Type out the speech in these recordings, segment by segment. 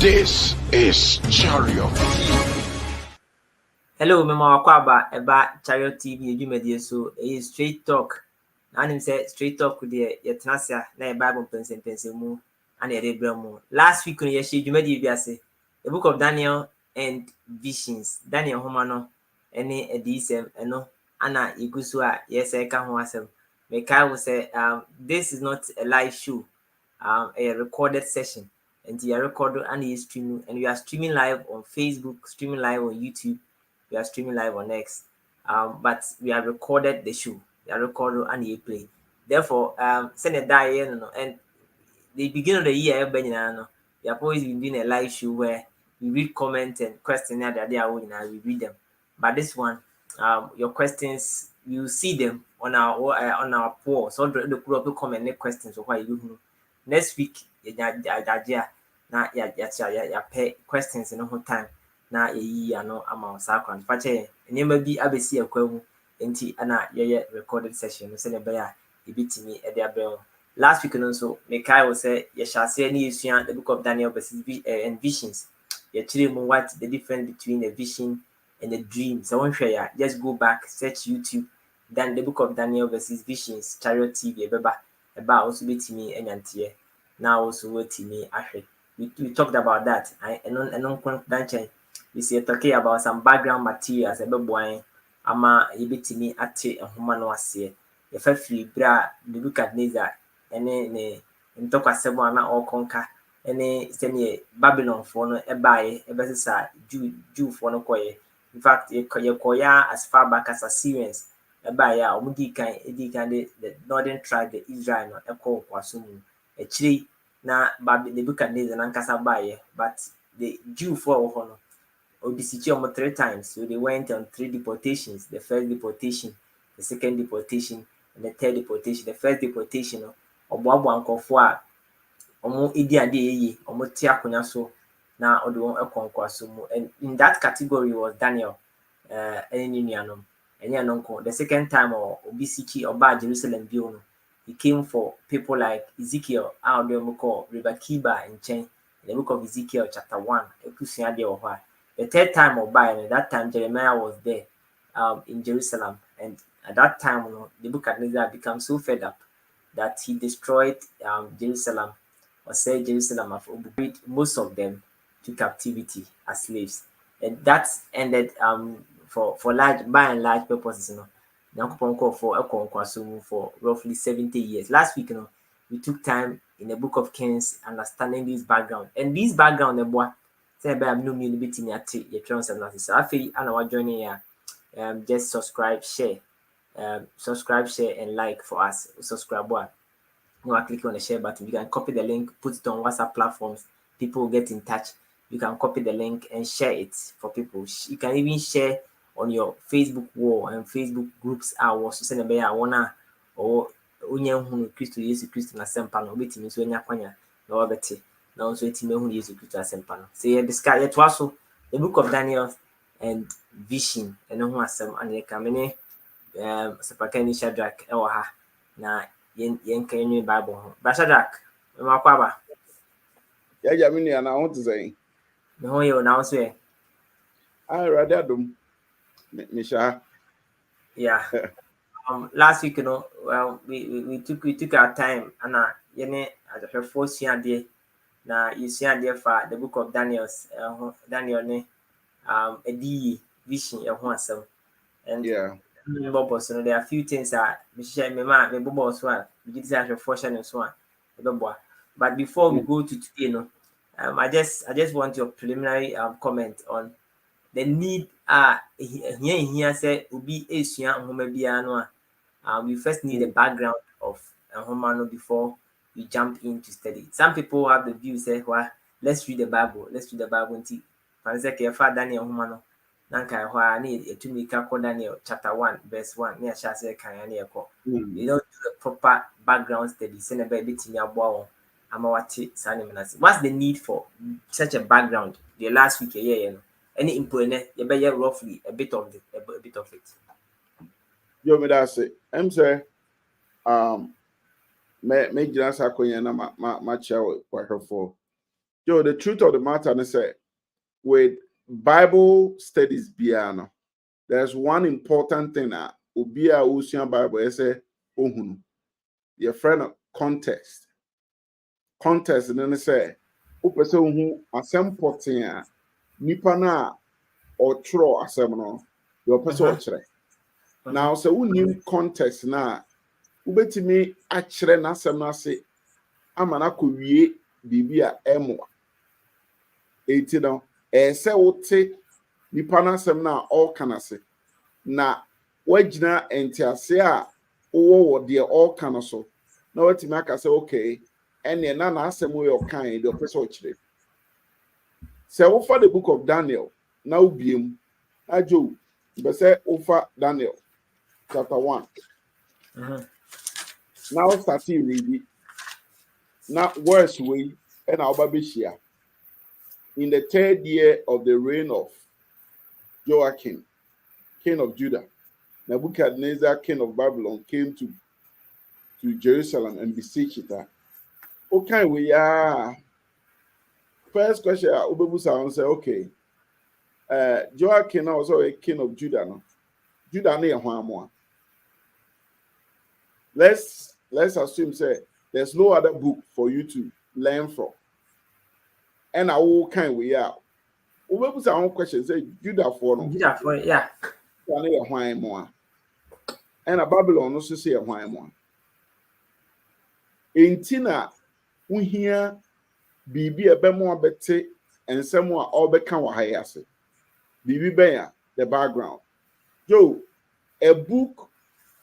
This is Chariot. Hello, Mama Wakwaba, about Chariot TV, you made so a straight talk. And say straight talk with the Yetnasia, na Bible Pensimu, and a Rebramo. Last week, you made you say the book of Daniel and visions. Daniel Homano, any edisem, and no, Anna Igusua, yes, I can wasem. Mekai will say, this is not a live show, a recorded session. And you are recording and you streaming, and we are streaming live on Facebook, streaming live on YouTube. We are streaming live on X, but we have recorded the show. We are recorded and you play. Therefore, send a die and the beginning of the year, we have always been doing a live show where we read comments and questions that they are holding and we read them. But this one, your questions, you see them on our poll. So the group will comment any questions or why you next week, now pay questions in the whole time. Na eyi ano ama saa kwan fache nneema bi abesi akwa mu enti ana ye recorded session no se ne be ya ebitimi e de abrɛ last week no so Mekai will say ye shall say ni esua the book of Daniel verses and visions ye chire mu what the difference between a vision and a dream. So one hwɛ ya just go back, search YouTube, then the book of Daniel verses visions Chariot TV eba also betimi enyanteɛ now also wetimi ahwɛ. We talked about that. I don't we see talking about some background materials ebe boy ama yebetimi ate ehoma no ase ye fa firi bra Nebuchadnezzar ene ne ntokwasebo ana okonka ene sene Babylon fo no ebae ebesesa Jew fo no koye. In fact ye koya as far back as Assyrians ebae a omudi kan the northern tribe the Israel no ekọ kwaso mu echiri na Nebuchadnezzar nankasa bae, but the Jew fo ho no Obisichi 3 times. So they went on 3 deportations. The first deportation, the second deportation, and the third deportation. The first deportation, Obuabu Ankofua, Omo Idi Ade, Omo Tiakunya so na Odo Ekonkwaso. And in that category was Daniel Eninianum. The second time Obisichi Oba Jerusalem Biono. He came for people like Ezekiel, out there call River Kiba in Chen, in the book of Ezekiel, chapter 1. The third time that time Jeremiah was there in Jerusalem, and at that time Nebuchadnezzar became so fed up that he destroyed Jerusalem, or said Jerusalem of most of them to captivity as slaves, and that ended for large by and large purposes, for roughly 70 years. Last week, we took time in the book of Kings understanding this background, and this background say I'm no mean bit me at your transfer. So I feel and I joining here. Just subscribe, share, and like for us. Subscribe one. No, click on the share button. You can copy the link, put it on WhatsApp platforms. People will get in touch. You can copy the link and share it for people. You can even share on your Facebook wall and Facebook groups. I was send a bear wanna or Unyan Christo Yesu na Sempano, bit me so kwanya no better. Now so it's me who use Christo Sempano. Say so discuss it was the book of Daniel and vision and who has some and kamene Sapakani Shadrach Ewaha na yen can Bible. Bashadak, Makwaba. Yeah, Jamini, and I want to say, no, you now say, I rather do Misha. Yeah. Last week, well, we took our time and yene as a first year day. Now you see there for the book of Daniel ne a D vision some and yeah. There are a few things that me bobo so we did say fortune and so on. But before we go to today, I just want your preliminary comment on the need here say ubi esua nhoma bia no we first need a background of nhoma before we jump into study. Some people have the view say, well, let's read the Bible until Fanzeke fa Daniel nhoma no nanka hwa na etumi ka ko Daniel chapter 1 verse 1 na sha say kan ya na ekọ. You don't do the proper background study say na be bitimi aboa amawati sanimenasi. What's the need for such a background? The last week any input you better roughly a bit of it. Yo, me that say, I'm say, me just akonya na ma chawo kwa for Joe, the truth of the matter is say with Bible studies biano, there's one important thing that Ubia Usian Bible is say ohunu. Your friend of context. Context and then say upese uhu asem potin a nipa na or tro asem no your person ochre. Now so unim context na ubetimi achre na asem na se amana kowie bibia emo. Eti no se wote nipa na asem na all kana se na wagina entiase a wo de all kana so na watimi aka say okay and na asem we okan the person ochre. Say over the book of Daniel now biem ajo be say over Daniel chapter 1. Now starting read now verse we and our babishia in the 3rd year of the reign of Joachim, king of Judah. Nebuchadnezzar, king of Babylon, came to Jerusalem and besieged it. Okay, we are. First question, Ubebusa say, okay. Joachim also a king of Judah. No? Judah near one. Let's assume say there's no other book for you to learn from. And I will kind we are. Ubebusa one question say Judah for no. Judah for yeah. Near one more. And a Babylon also say a one more. In Tina, we hear Bibi a bemo bete and someone all become what I say. Bibi Beya, the background. Joe, a book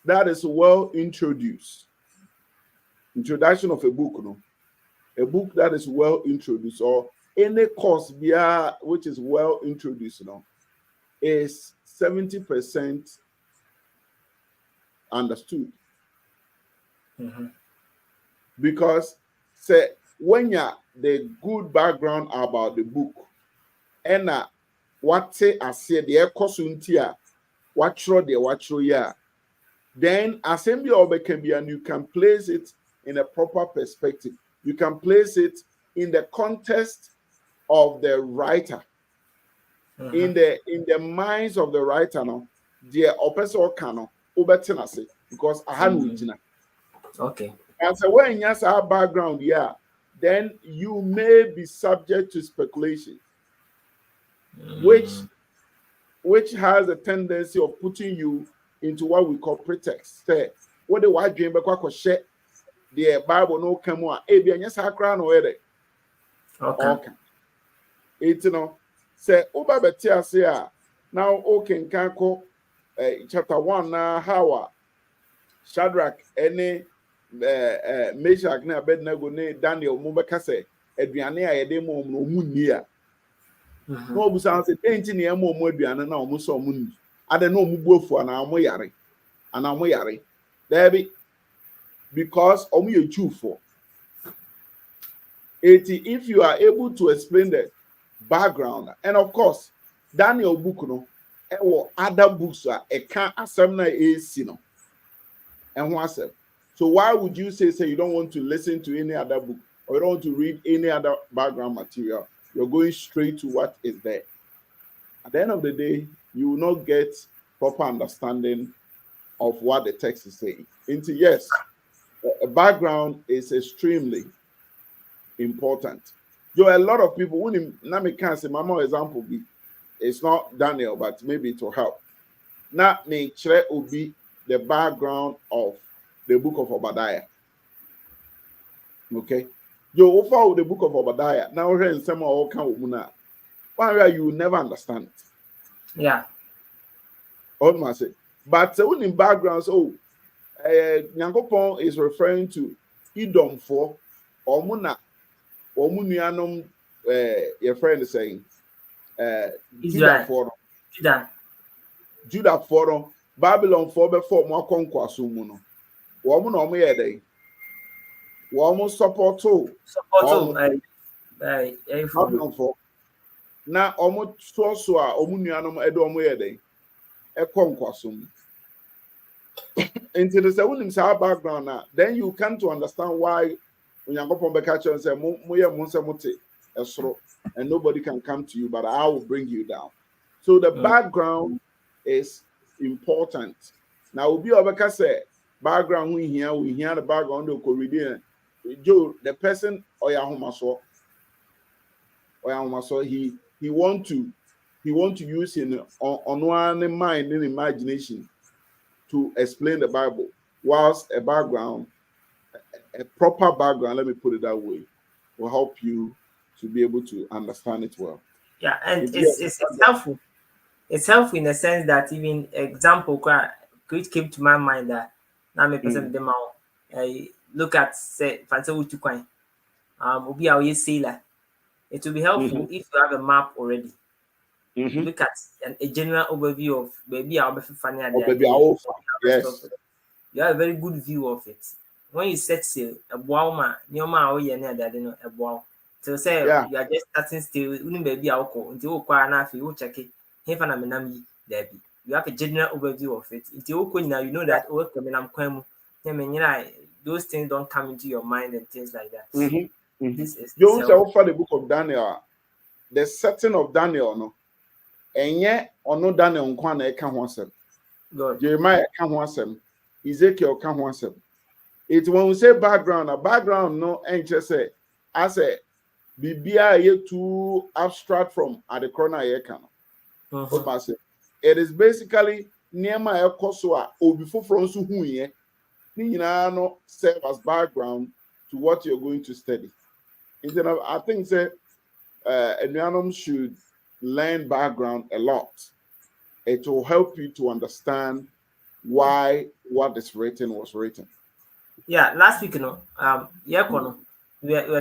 that is well introduced. Introduction of a book, no? A book that is well introduced, or any course which is well introduced, no, is 70% understood. Because say when you're the good background about the book, and what say I said the ekosuntia, what yeah, then assembly of can be, and you can place it in a proper perspective. You can place it in the context of the writer, in the minds of the writer. No, the oppressor cano ubetinase because I had okay. And so when you have our background, yeah, then you may be subject to speculation, which has a tendency of putting you into what we call pretext. Say, what the white dream share the Bible no come on, yes, I crown already. Okay. It's say Uba Betia say now okay Kanko chapter 1 now how Shadrach any Meshach na Abednego ne Daniel Mubeka say aduane a yede mo no munni a no obusan say enti ne mo aduane na omo so munni ade na omo buafu na omo yare there be because omo ye Jew for if you are able to explain the background and of course Daniel book no or other books e can asem na esi no and what's it. So why would you say you don't want to listen to any other book or you don't want to read any other background material? You're going straight to what is there. At the end of the day, you will not get proper understanding of what the text is saying. Yes, a background is extremely important. A lot of people, when I can't say, my example be, it's not Daniel, but maybe it will help. Now, nature will be the background of the book of Obadiah. Okay. You follow the book of Obadiah. Now we're in some all kind of muna. Why you will never understand it. Yeah. Almost it. But when in backgrounds, Nyankopon is referring to Edom for Omuna Omunianum your friend is saying Judah for Judah for Babylon for before more conquest no. Woman or me a day. Woman support Babylon for now almost so Omunianum Edom a day. A conquest. Into the second background now, then you come to understand why when you go from the catcher and say, Moya Monsamuti, and nobody can come to you, but I will bring you down. So the background is important. Now, we'll be over say background we hear the background of Korean. Joe, the person Oyahumaso, he want to use in on one mind and imagination to explain the Bible, whilst a proper background, let me put it that way, will help you to be able to understand it well. Yeah, and it's helpful. It's helpful in the sense that even example which came to my mind that now me person them out. Look at say fancy utukwan. Obi a sailor. It will be helpful if you have a map already. Look at a general overview of maybe I'll be funny at yes. You have a very good view of it. When you set sail, a wow near my a wow. So say you are just starting still, wouldn't be alcohol until you acquire enough, you check it. You have a general overview of it. Until you know that those things don't come into your mind and things like that. This is you also for the book of Daniel. The setting of Daniel, no, and yet or no Daniel Nkwana can wansem. Jeremiah can wansem. Ezekiel can wansem. It's when we say background, a background no ain't just say I say Bibia ye too abstract from at the corner ye can. It is basically near my Kosua or before from Suhuye, no serve as background to what you're going to study. Instead of, I think say anyone should learn background a lot. It will help you to understand why what is written was written. Yeah, last week, we were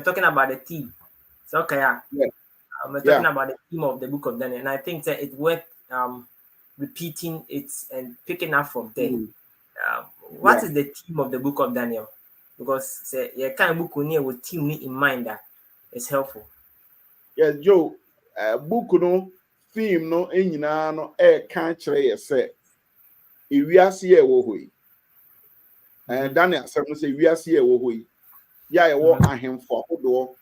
talking about the theme. So okay, we're talking about the theme of the book of Daniel, and I think that it's worth repeating it and picking up from there. What is the theme of the book of Daniel? Because say you can't book with theme in mind that is helpful. Yeah, Joe, book no theme no enyina no can't kire say ewiase e wo hoi. And Daniel say ewiase e wo hoi. Ya e wo ahemfo ahodo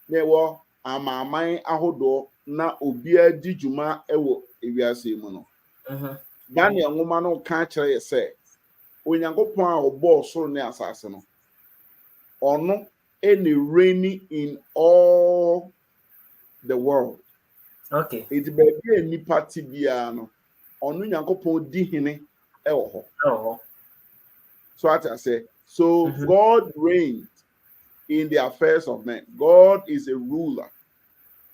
na wo amaman ahodo na obia di djuma e wo ewiase mu no. Daniel nwoma no kan kire say onyankopon a obo soro ne asase no ono any reigning in all the world. Okay. It's baby any party biano. Ono nyankopon di hene e wo ho. So what I say, so God reigns in the affairs of men. God is a ruler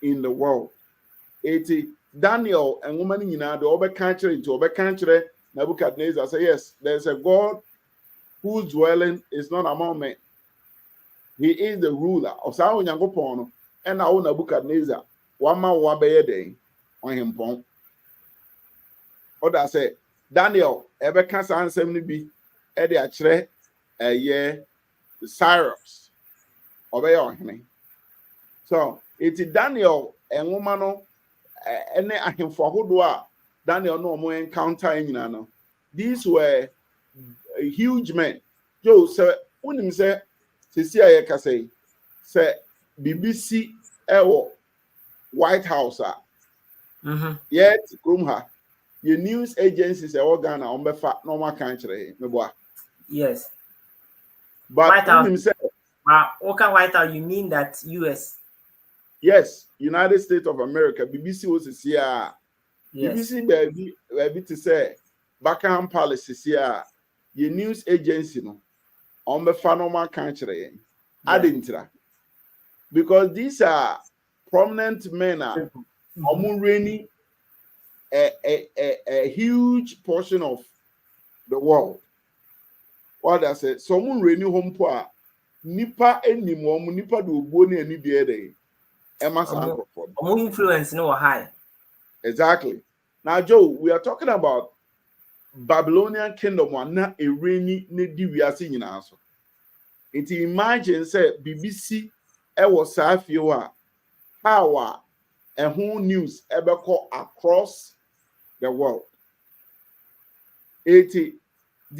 in the world. Daniel and woman in the over country into over country Nebuchadnezzar say yes, there's a God whose dwelling is not among men. He is the ruler of Sao Nyangopono and our Nebuchadnezzar. One man one day on him pon. Or that say Daniel ever can't answer me be Eddie Achre a year Cyrus obey on him. So it's Daniel and woman and him for who Daniel no more encounter in. These were huge men. Joe sir, when him say Cecilia Casey say BBC Ewo White House yet Krumha your news agencies are all Ghana on befa normal country. Yes. But White House. Himself, okay, White House, you mean that US? Yes, United States of America. BBC was here. Yes. BBC baby to say Buckingham Palace is here. Your news agency no on befa normal country. I didn't because these are prominent men are reigning a huge portion of the world. What I said, someone reigning home poor nipa anymore, nipa do boni any day. Influence no high. Exactly. Now, Joe, we are talking about Babylonian kingdom one na a rainy ne we are seeing answer. It imagine say BBC was Safia how and who news ever call across the world. The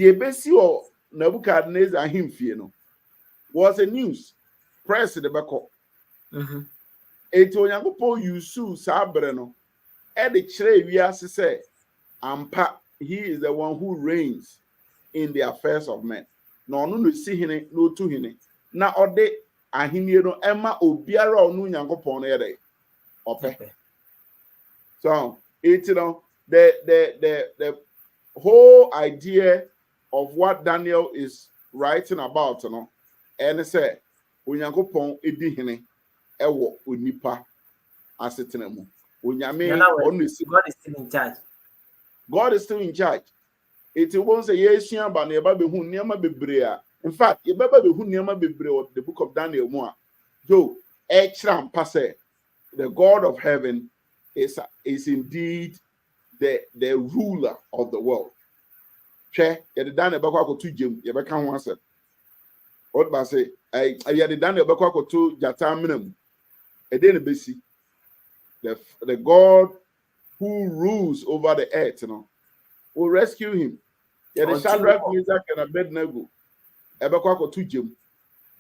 embassy of Nebuchadnezzar him was a news press the back. Eti Onyankopɔn yusu saa bere no e de kyerɛ wiase sɛ ampa he is the one who reigns in the affairs of men. Na ɔno no si hene na otu hene na ɔde ahenie no ɛma obiara ɔno Onyankopɔn no yɛ dɛ ɔpɛ. So it's the whole idea of what Daniel is writing about, and say Onyankopɔn edi hene ɛwɔ onipa asetena mu. God is still in charge. God is still in charge. It won't say yes, but never be who near my in fact, you better be who near my the book of Daniel more. Joe, Echram passe, the God of heaven is indeed the ruler of the world. Che, you done a bako to Jim, you become one set. What by say, I had done a bako to Jataminum, a day basi. The God who rules over the earth, will rescue him. Yeah, the Shadrach, Meshach, and Abednego, Ebekwa to Jim.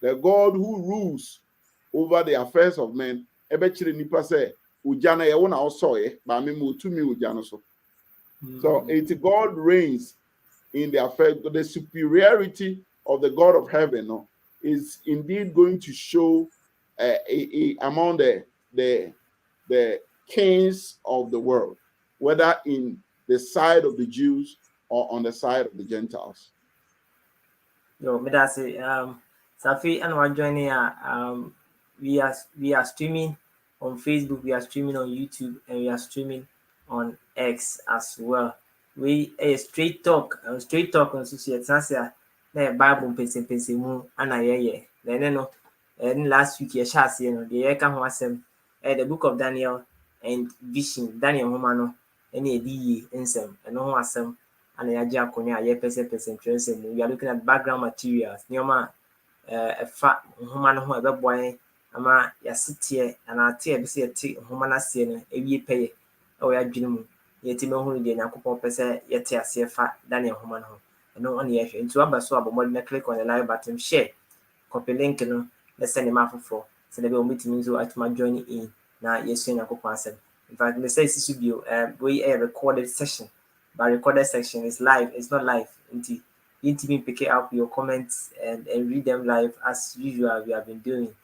The God who rules over the affairs of men, Ebechiri nipa say, Ujana ye wona osoye, ba me mu tumi ujana so. So it God reigns in the affair. The superiority of the God of heaven is indeed going to show among the kings of the world, whether in the side of the Jews or on the side of the Gentiles. Yo, me that's it. Safi and we're joining. We are streaming on Facebook, we are streaming on YouTube, and we are streaming on X as well. We straight talk on social media. Na Bible pense mu ana ye. Then no, and last week the can ho asem the book of Daniel and vision Daniel Homano any edi ensem and no asem and ya akonya ye person transem. We are looking at background materials. Nioma a fa Homano ho ebeboy ama ya sitie and ate be se te Homana se no ewie peye o ya dwene mu yeti me hu de Yakopon pese yete ase fa Daniel Homano ho no on ye hwe nti aba so abomod na click on the live button, share, copy link no let's send them out for so they will meet me so atma join in na yesu Yakopon asem. In fact, me say this video we a recorded session, but recorded section is live, it's not live. Inti me pick up your comments and read them live as usual we have been doing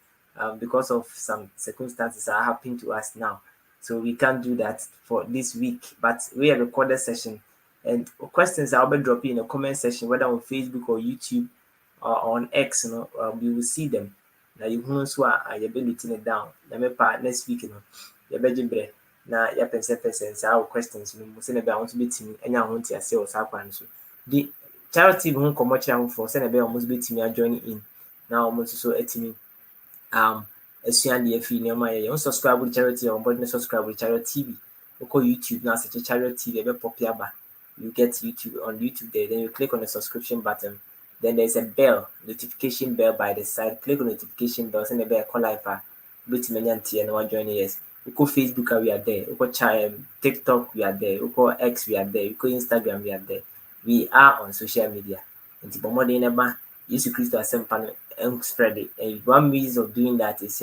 because of some circumstances are happening to us now, so we can't do that for this week, but we have recorded session. And questions I'll be dropping in the comment section, whether on Facebook or YouTube or on X, we will see them. Now you know so I be written it down. Let me part next week, you be jimbre. Now you person our questions, send I want to be to me, and I want to say what's happening. So the charity who come watch for send a bell almost be to me joining in. Now almost so at me. As soon as you subscribe with charity or button subscribe with charity TV. You call YouTube now such a charity TV, be popular. You get YouTube on YouTube there, then you click on the subscription button, then there's a bell, notification bell by the side. Click on notification bell, send a bell, call live bit many auntie and one joining us. We call Facebook, we are there. We call TikTok, we are there. We call X, we are there. We call Instagram, we are there. We are on social media. And the more than ever, Jesus Christ has and spread it. And one means of doing that is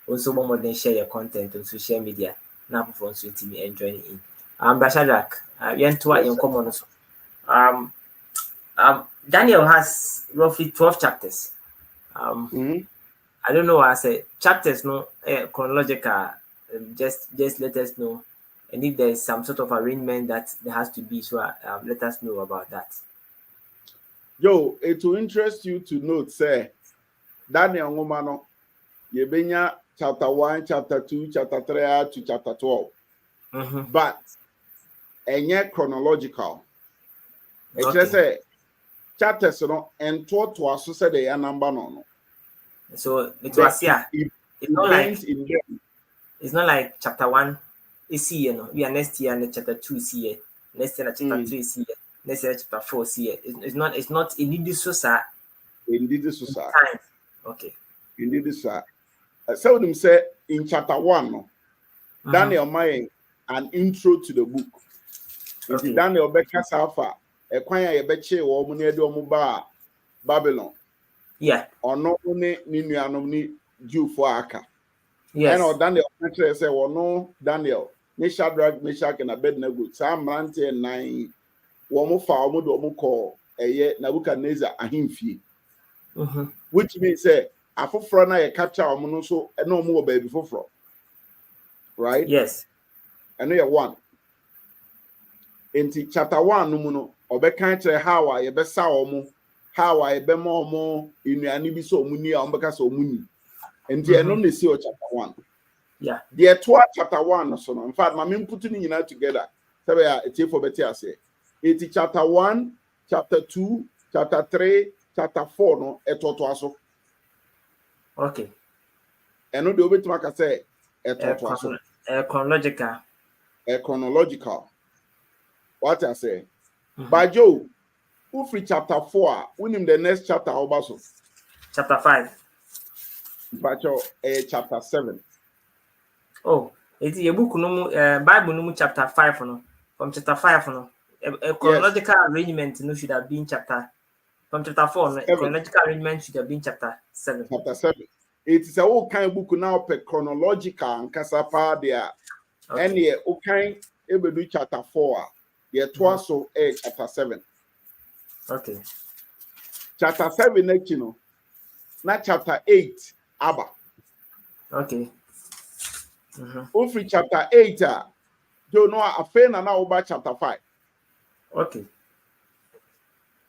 also more than share your content on social media. Now for us to me and joining in. Bashadak, Daniel has roughly 12 chapters. I don't know what I say. Chapters, no chronological. Just let us know, and if there is some sort of arrangement that there has to be, so let us know about that. Yo, it will interest you to note, say, Daniel Ngomano, Yebenya chapter 1, chapter 2, chapter 3 to chapter 12. But and yet chronological. It just say chapters and to us said the number no. So it was it's not like chapter 1 is here, we are next year and chapter 2 is here, next year chapter 3 is here, next year chapter 4 is here. It's not indeed so sir. Indeed so sir. Okay. Indeed sir. So them say in chapter 1 Daniel made an intro to the book. Okay. Daniel Becker Safa, a quaya beche or Munedo Muba Babylon. Yeah. Or no one Ninu Jew for Aka. Yes. ɛna Daniel kyerɛ sɛ wɔno Daniel ne Shadrach, Meshach and Abednego saa mmeranteɛ nnan wɔn fa wɔn de wɔn kɔ ɛyɛ Nebuchadnezzar ahemfie. Which means say afoforɔ na yɛ capture wɔn no so ɛna wɔn wɔ baabi foforɔ, right? Yes. ɛno yɛ 1. Nti chapter 1 no mu no ɔbɛka kyerɛ how a yɛbɛsa wɔn, how a yɛbɛma wɔn nnuane bi sɛ wɔn ni a wɔn bɛka sɛ wɔn ni. Nti ɛno na esi wɔ chapter 1. Yeah. The tour chapter 1 so no. In fact, my men put it together. So yeah, it's for better say. It's chapter 1, chapter 2, chapter 3, chapter 4 no eto so. Okay. And no the obet maka say eto so. Chronological. Chronological. What I say? But Joe, who free chapter 4, win him the next chapter also. Chapter 5. But chapter 7. Oh, it's a book no Bible no chapter 5 no. From chapter 5 no. A chronological arrangement no should have been chapter from chapter 4 no. Chronological arrangement should have been chapter 7. Chapter 7. It is a whole kind of book now per chronological and kasapa there. And yeah, okay, able do chapter 4. Yeah, twice so chapter 7. Okay. Chapter 7 next, you know. Not chapter 8, Abba. Okay. Free chapter 8, you know, a fan and now about chapter 5. Okay.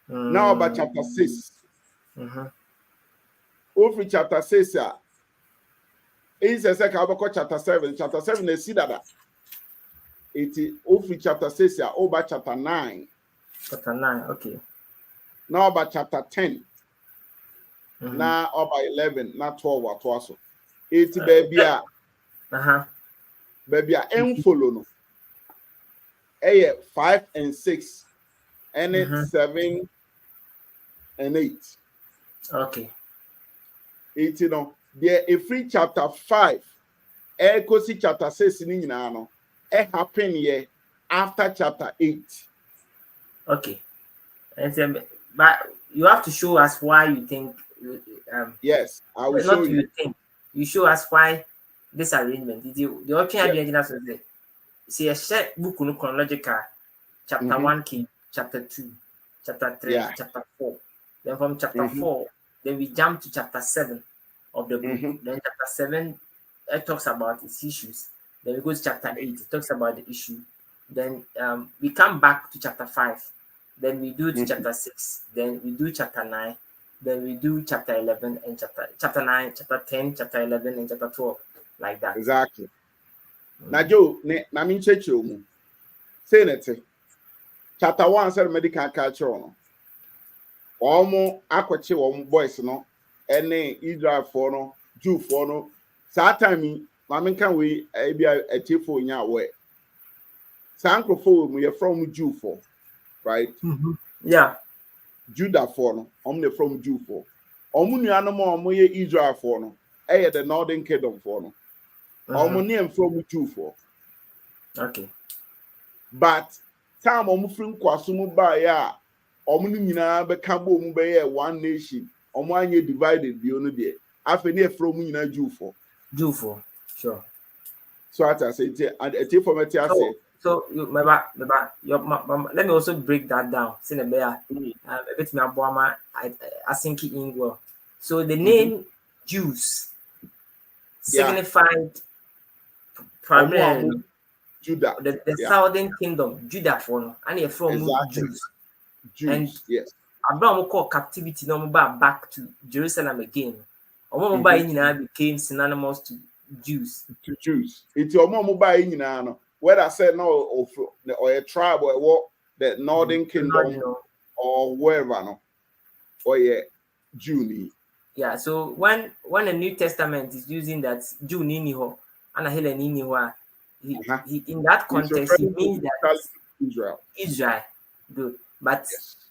Now about chapter 6. Free chapter 6, it's a second about chapter 7. Chapter 7 is see that. It is free chapter 6, over chapter 9. Chapter 9, okay. Now about chapter 10. Now about 11, not 12 or 12. It's baby. Baby, I follow no. 5 and 6, and it's 7 and 8. Okay. 8, you know. There a free chapter 5. Go see chapter 6 in no. It happen here after chapter 8. Okay. And but you have to show us why you think. Yes, I will show you. Think. You show us why. This arrangement, the option I see a set book no chronological. Chapter 1 came, chapter 2, chapter 3, chapter 4. Then from chapter 4, then we jump to chapter 7 of the book. Then chapter 7 it talks about its issues. Then we go to chapter 8, it talks about the issue. Then we come back to chapter 5. Then we do to chapter 6. Then we do chapter 9. Then we do chapter 11 and chapter 9, chapter 10, chapter 11, and chapter 12. Like that. Exactly. Now, Joe, I mean, check you. Say it. Chapter 1 said medical culture. Almost aquachi boys, no, any Israel for no, Jew for no. Satime, Mamma can we be a chief for in your way. Sanko for we are from Jew for, right? Yeah. Judah for no, only from Jew for. Omuni animal, Israel for no, the northern kingdom for no. Name from Jew for. Okay. But time from Kwasumu by ya, Omuna becamo mube one nation, Omanya divided the only day. After near from Jew for. Jew for, sure. So I say, and a tip for say. So you let me also break that down. Sinebea, a bit me aboma, I think in well. So the name Jews signified primarily Judah, the southern kingdom, Judah for and you're from Jews. And yes. Abraham call captivity no back to Jerusalem again. Or became synonymous to Jews. To Jews. It's your mom by in whether I said no or a tribe or what the northern kingdom or wherever no or Jew. Yeah, so when the New Testament is using that Jew niniho and a Helen niniho, he in that context he means that Israel. Good. But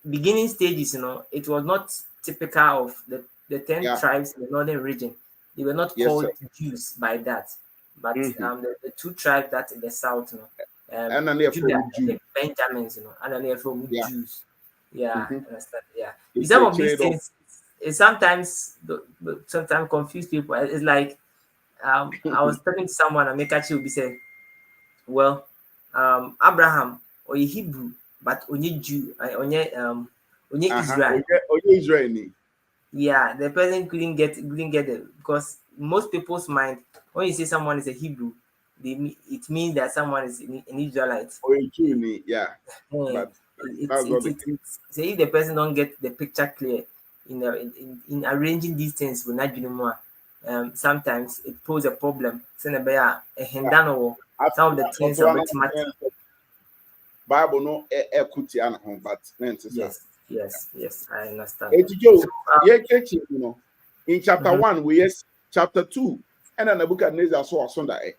beginning stages, it was not typical of the 10 tribes in the northern region. They were not called Jews by that. But the 2 tribes that in the south, and then they're Judah, from Jews. Benjamins, and then they're from Jews. Yeah, understand. Yeah. Some of these things it sometimes confuse people. It's like I was talking to someone, and make a chill be say, well, Abraham or Hebrew, but only Jew, only Israel. Israel. Yeah, the person couldn't get it because most people's mind, when you say someone is a Hebrew, it means that someone is an Israelite. Or a Jew, yeah. But that's what Say if the person don't get the picture clear in arranging these things with Najunumwa, sometimes it poses a problem. Some of the things are mathematical. Bible no equity and home, but yes, I understand. In chapter 1, we yes, chapter 2, and then Nebuchadnezzar saw a Sunday.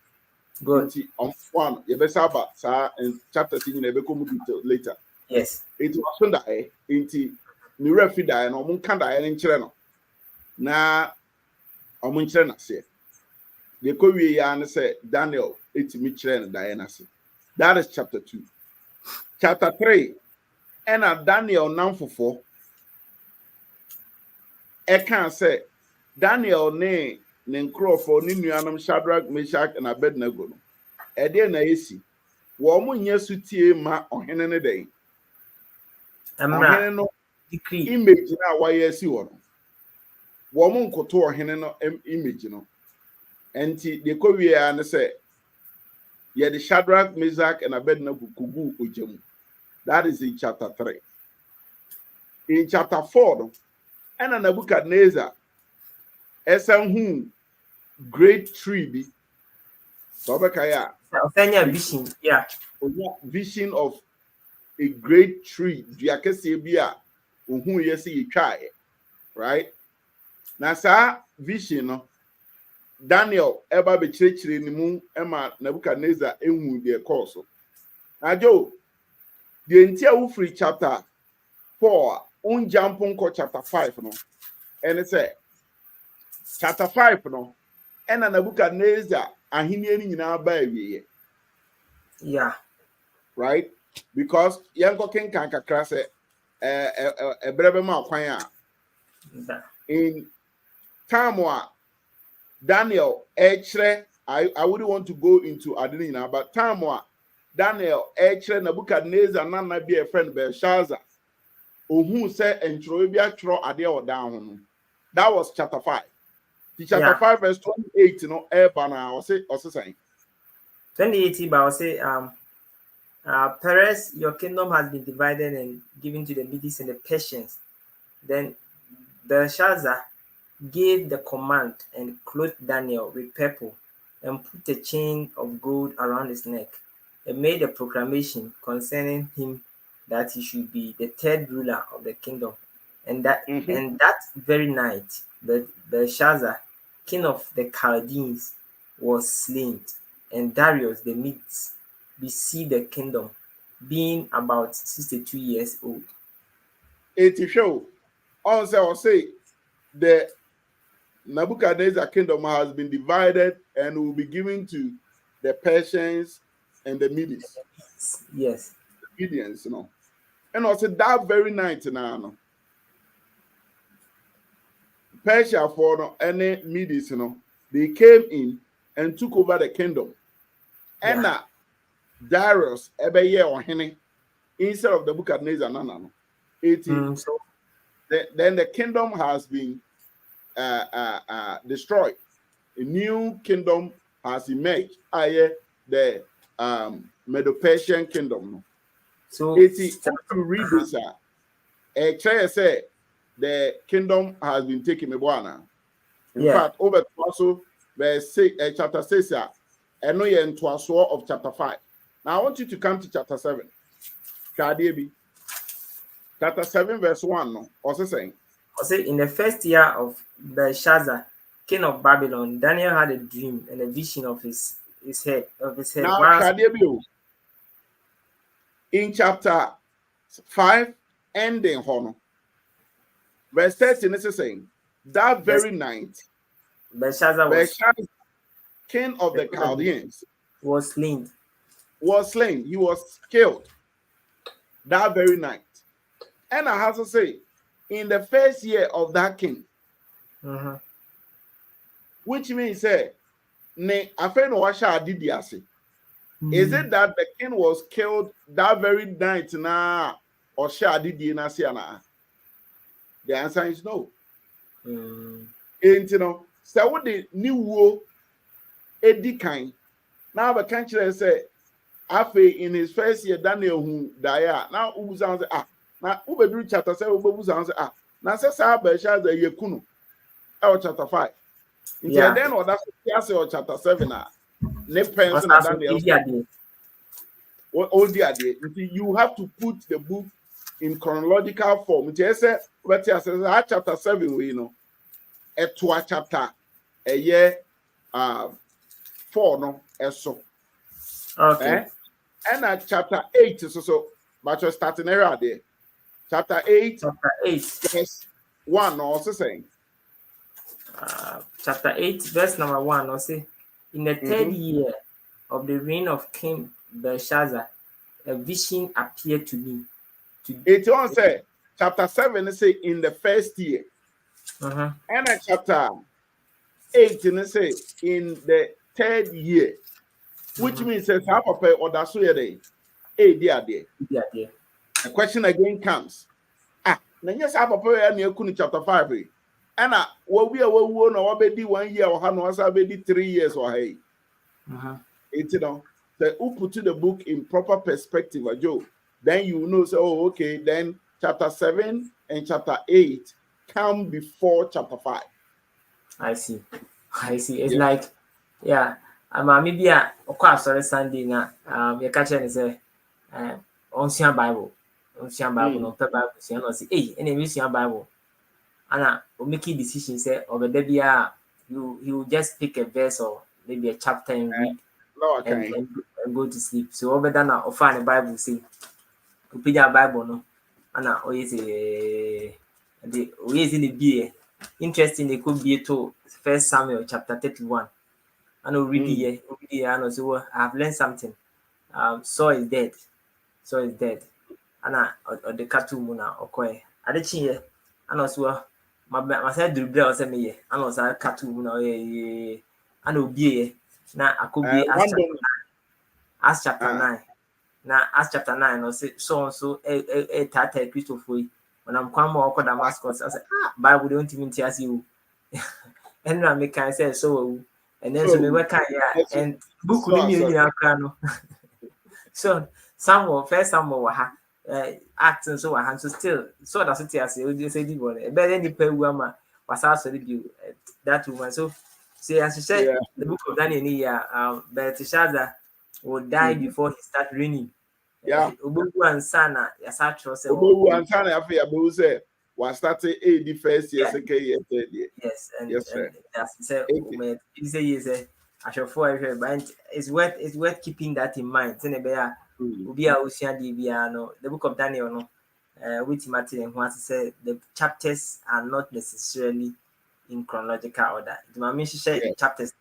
Good. On 1, you better about and chapter 3 never come later. Yes. It was Sunday, into the refuge and Omunkanda and Chireno. Now, Omunchena say, the Korea and say, Daniel, it's Michel and Diana. That is chapter 2. Chapter 3, and Daniel now for 4. I can't say Daniel ne Crawford, Ninuanum Shadrach, Meshach, and Abednego. Ede na esi. Womu nyesutie ma ohene ne dey. Ohene no decree image na waye si wo no. Womu nkoto ohene no image no. Enti de kowie ya ne se ye the Shadrach, Meshach, and Abednego kugu ojemu. That is in chapter 3. In chapter 4, and Nebuchadnezzar, who great tree be. Sobekaya. Vision, yeah. Vision of a great tree. Diakesebia, who you see try, right? Now, sir, vision. Daniel, eba be church ni mu, Emma Nebuchadnezzar, who their course. Now, Joe. The entire free chapter 4, jump on chapter 5, no, and it's a chapter 5, no, and an Nebuchadnezzar, and he nearly in our baby, yeah, right? Because Yanko King can't class a breve choir in Tamwa Daniel, I wouldn't want to go into Adelina, but Tamwa. Daniel, Nebuchadnezzar, Nana be a friend Belshazzar, who said, and Troibia Tro Adeo down. That was chapter 5. The chapter 5, verse 28, Ebana, or saying 28, but I'll say, Perez, your kingdom has been divided and given to the Medes and the Persians. Then Belshazzar gave the command and clothed Daniel with purple and put a chain of gold around his neck. And made a proclamation concerning him that he should be the third ruler of the kingdom. And that very night, Belshazzar, king of the Chaldeans, was slain, and Darius the Medes besieged the kingdom, being about 62 years old. It show also say the Nebuchadnezzar kingdom has been divided and will be given to the Persians and the Medes. Yes. The Medians, And also that very night now, Persia for any Medes, they came in and took over the kingdom. And Darius, Ebeye or Henny, instead of the Nebuchadnezzar, no. Then the kingdom has been destroyed. A new kingdom has emerged. The Medo-Persian kingdom. So if you read this, say the kingdom has been taken. In fact, over also verse 6, chapter 6, and no yen to of chapter 5. Now I want you to come to chapter 7. Chapter 7, verse 1. No, also saying. In the first year of Belshazzar, king of Babylon, Daniel had a dream and a vision of his head. Now, in chapter 5, ending Hono, verse 13 is saying that very night, Belshazzar, king of the Chaldeans, was slain. He was killed that very night. And I have to say, in the first year of that king, which means ne afei no washa adidi ase. Is it that the king was killed that very night na or sha adidi na ase ana? The answer is no. And you know, so what the new wo edi kan now the country say afe in his first year Daniel who die now ubuza say na ubeduru chapter 7 ubuza say na say sa Belshazzar yekunu chapter 5 until then or that's chapter 7 ne pens na Daniel all the idea you have to put the book in chronological form until say chapter 7 we know to chapter a year 4 no eso okay and at chapter 8 so but you're starting area there chapter 8 verse 1 also saying chapter 8 verse number 1 also in the third year of the reign of King Belshazzar a vision appeared to me. It on say chapter 7 say in the first year and at chapter 8 say in the third year, which means that papa or that's where they the question again comes na yes papa na ekunu chapter 5 and what we no obedi 1 year or no obedi 3 years or hey it you know the who put the book in proper perspective Joe then you know so okay then chapter 7 and chapter 8 come before chapter 5. I see it's like maybe a sorry Sunday na you catch and say on Bible no Bible say no say hey any Bible and making decision say or the you will just pick a verse or maybe a chapter and read and go to sleep. So over than na find the Bible say pick your Bible no and always the always in the beer interesting it could be to 1 Samuel chapter 31 and read here and also I have learned something. Saul is dead and the cartoon muna okoye adechi here and also my side do bra say me and also cartoon muna and obi na akobi Acts chapter 9 na Acts chapter 9 no say so tata Christopher when I'm come to Damascus I say Bible don't even tell you and I make I say so and then so me work and book no so first Samuel acting so so still so that's it as you say the one better than the pay woman was also the that woman so say as you said the book of Daniel Belshazzar will die before he start reigning. Obogu ansana yasatro say Obogu ansana afi abu say was started the first year second year third year. Yes and that's say say I shall for but it's worth keeping that in mind. Say be a obi a osia di bia no the book of Daniel no with Matthew and who say the chapters are not necessarily in chronological order. The mama share chapters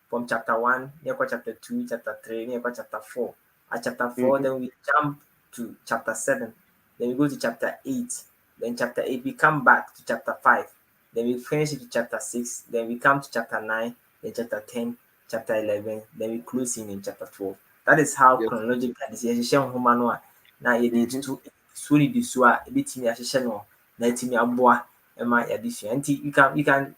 from chapter 1 near chapter 2 chapter 3 near chapter 4 at chapter 4 then we jump to chapter 7 then we go to chapter 8 then chapter 8 we come back to chapter 5 then we finish it to chapter 6 then we come to chapter 9 then chapter 10 chapter 11 then we close in chapter 12. That is how chronological this is now you need to solid this a bit me no na timi aboa ema addition and you can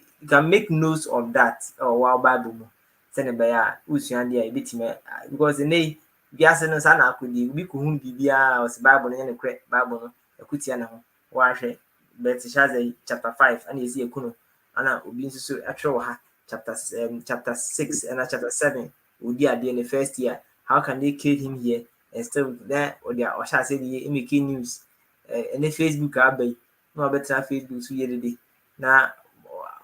make notes of that or wow Bible send be ya usua dia bit me because nei biase no sa na akodi bi ko hu bibia o Bible no ne kre Bible no akutia na ho wa hwe Belshazzar chapter 5 and you see ekuno ana obi nso atwe ha chapter 6 and chapter 7 odi ade in the first year. How can they kill him here and still there or they are say the making news and the Facebook abay no better Facebook so yede na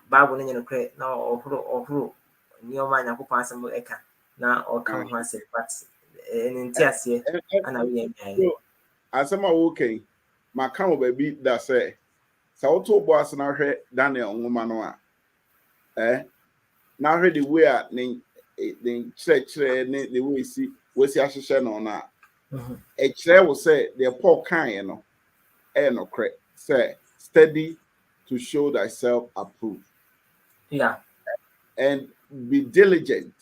Bible no kre na ohoro ni o ma nyakopa asem eka na o kan ho asem but entiase ana we yan asema okay ma kan o baby that say sa oto boss na hwe Daniel nwoma no a na hwe the way a the church the way see we see ahye no na e kire wo say the Paul kan no no kre say study to show thyself approved. Yeah. And be diligent.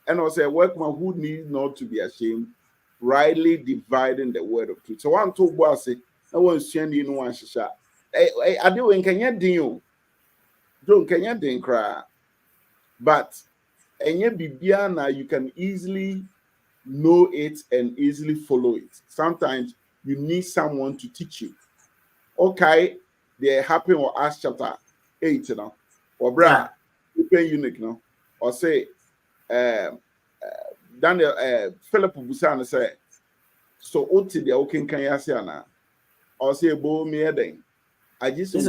And also a workman who needs not to be ashamed, rightly dividing the word of truth. So one told boss, I want to send you one shisha. I do in Kenya Dino. Don't Kenya Din cry. But and yet Bibiana, you can easily know it and easily follow it. Sometimes you need someone to teach you. Okay, they happen or Acts chapter 8, you know, or bra, unique, no, or say, Daniel, Philip Busan say, so Oti the Okin Kanyasiana, or say, Bo me then. I just I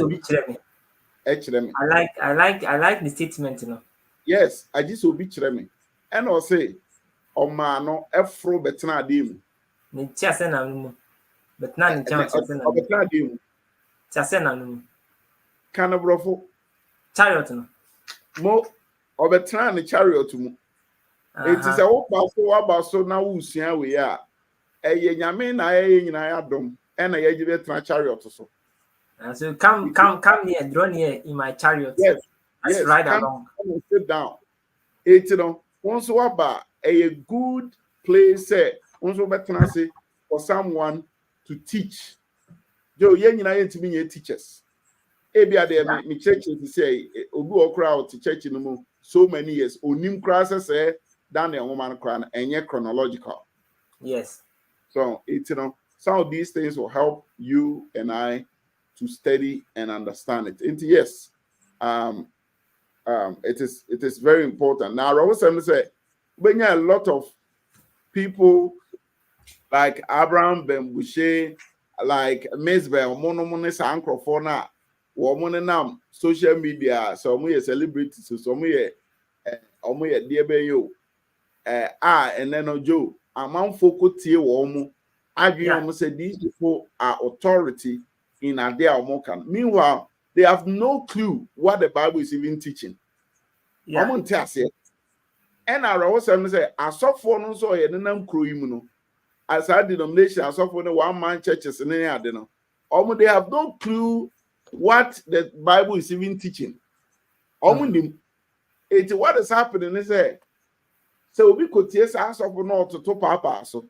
like the statement, you know. Yes, I just will be me. And I'll say, oh man, no, Fro betna dim. Nichasena, but not in chance. Chasena, Canabrofo, chariot, no. Mo, or betna the chariot to me. It is a whole about so now we are. A yamin, I dom, and a yajibet chariot so. So come near, draw near in my chariot. Yes, let's ride along. Come and sit down. It's once about a good place, also better say for someone to teach. Joe, you to be teachers. Maybe I there me church to say Obu Okra to church in so many years. Onim crosses say down the woman crown and yet chronological. Yes. So it's some of these things will help you and I to study and understand it. And yes, it is very important. Now, I was going to say, when you have a lot of people like Abraham Ben Boucher, like Mesbel, Monomonis, Ankrofona, Woman social media, some way celebrities, some way dear Bayo, and then Joe, among folk tea woman. I almost said these people are authority in Adea Mokan. Meanwhile, they have no clue what the Bible is even teaching. I'm on test here. And I was say, I saw for no so a name crew, as our denomination, I saw for the one man churches and any other. They have no clue what the Bible is even teaching. It's what is happening is so we could yes, I saw for no to papa. So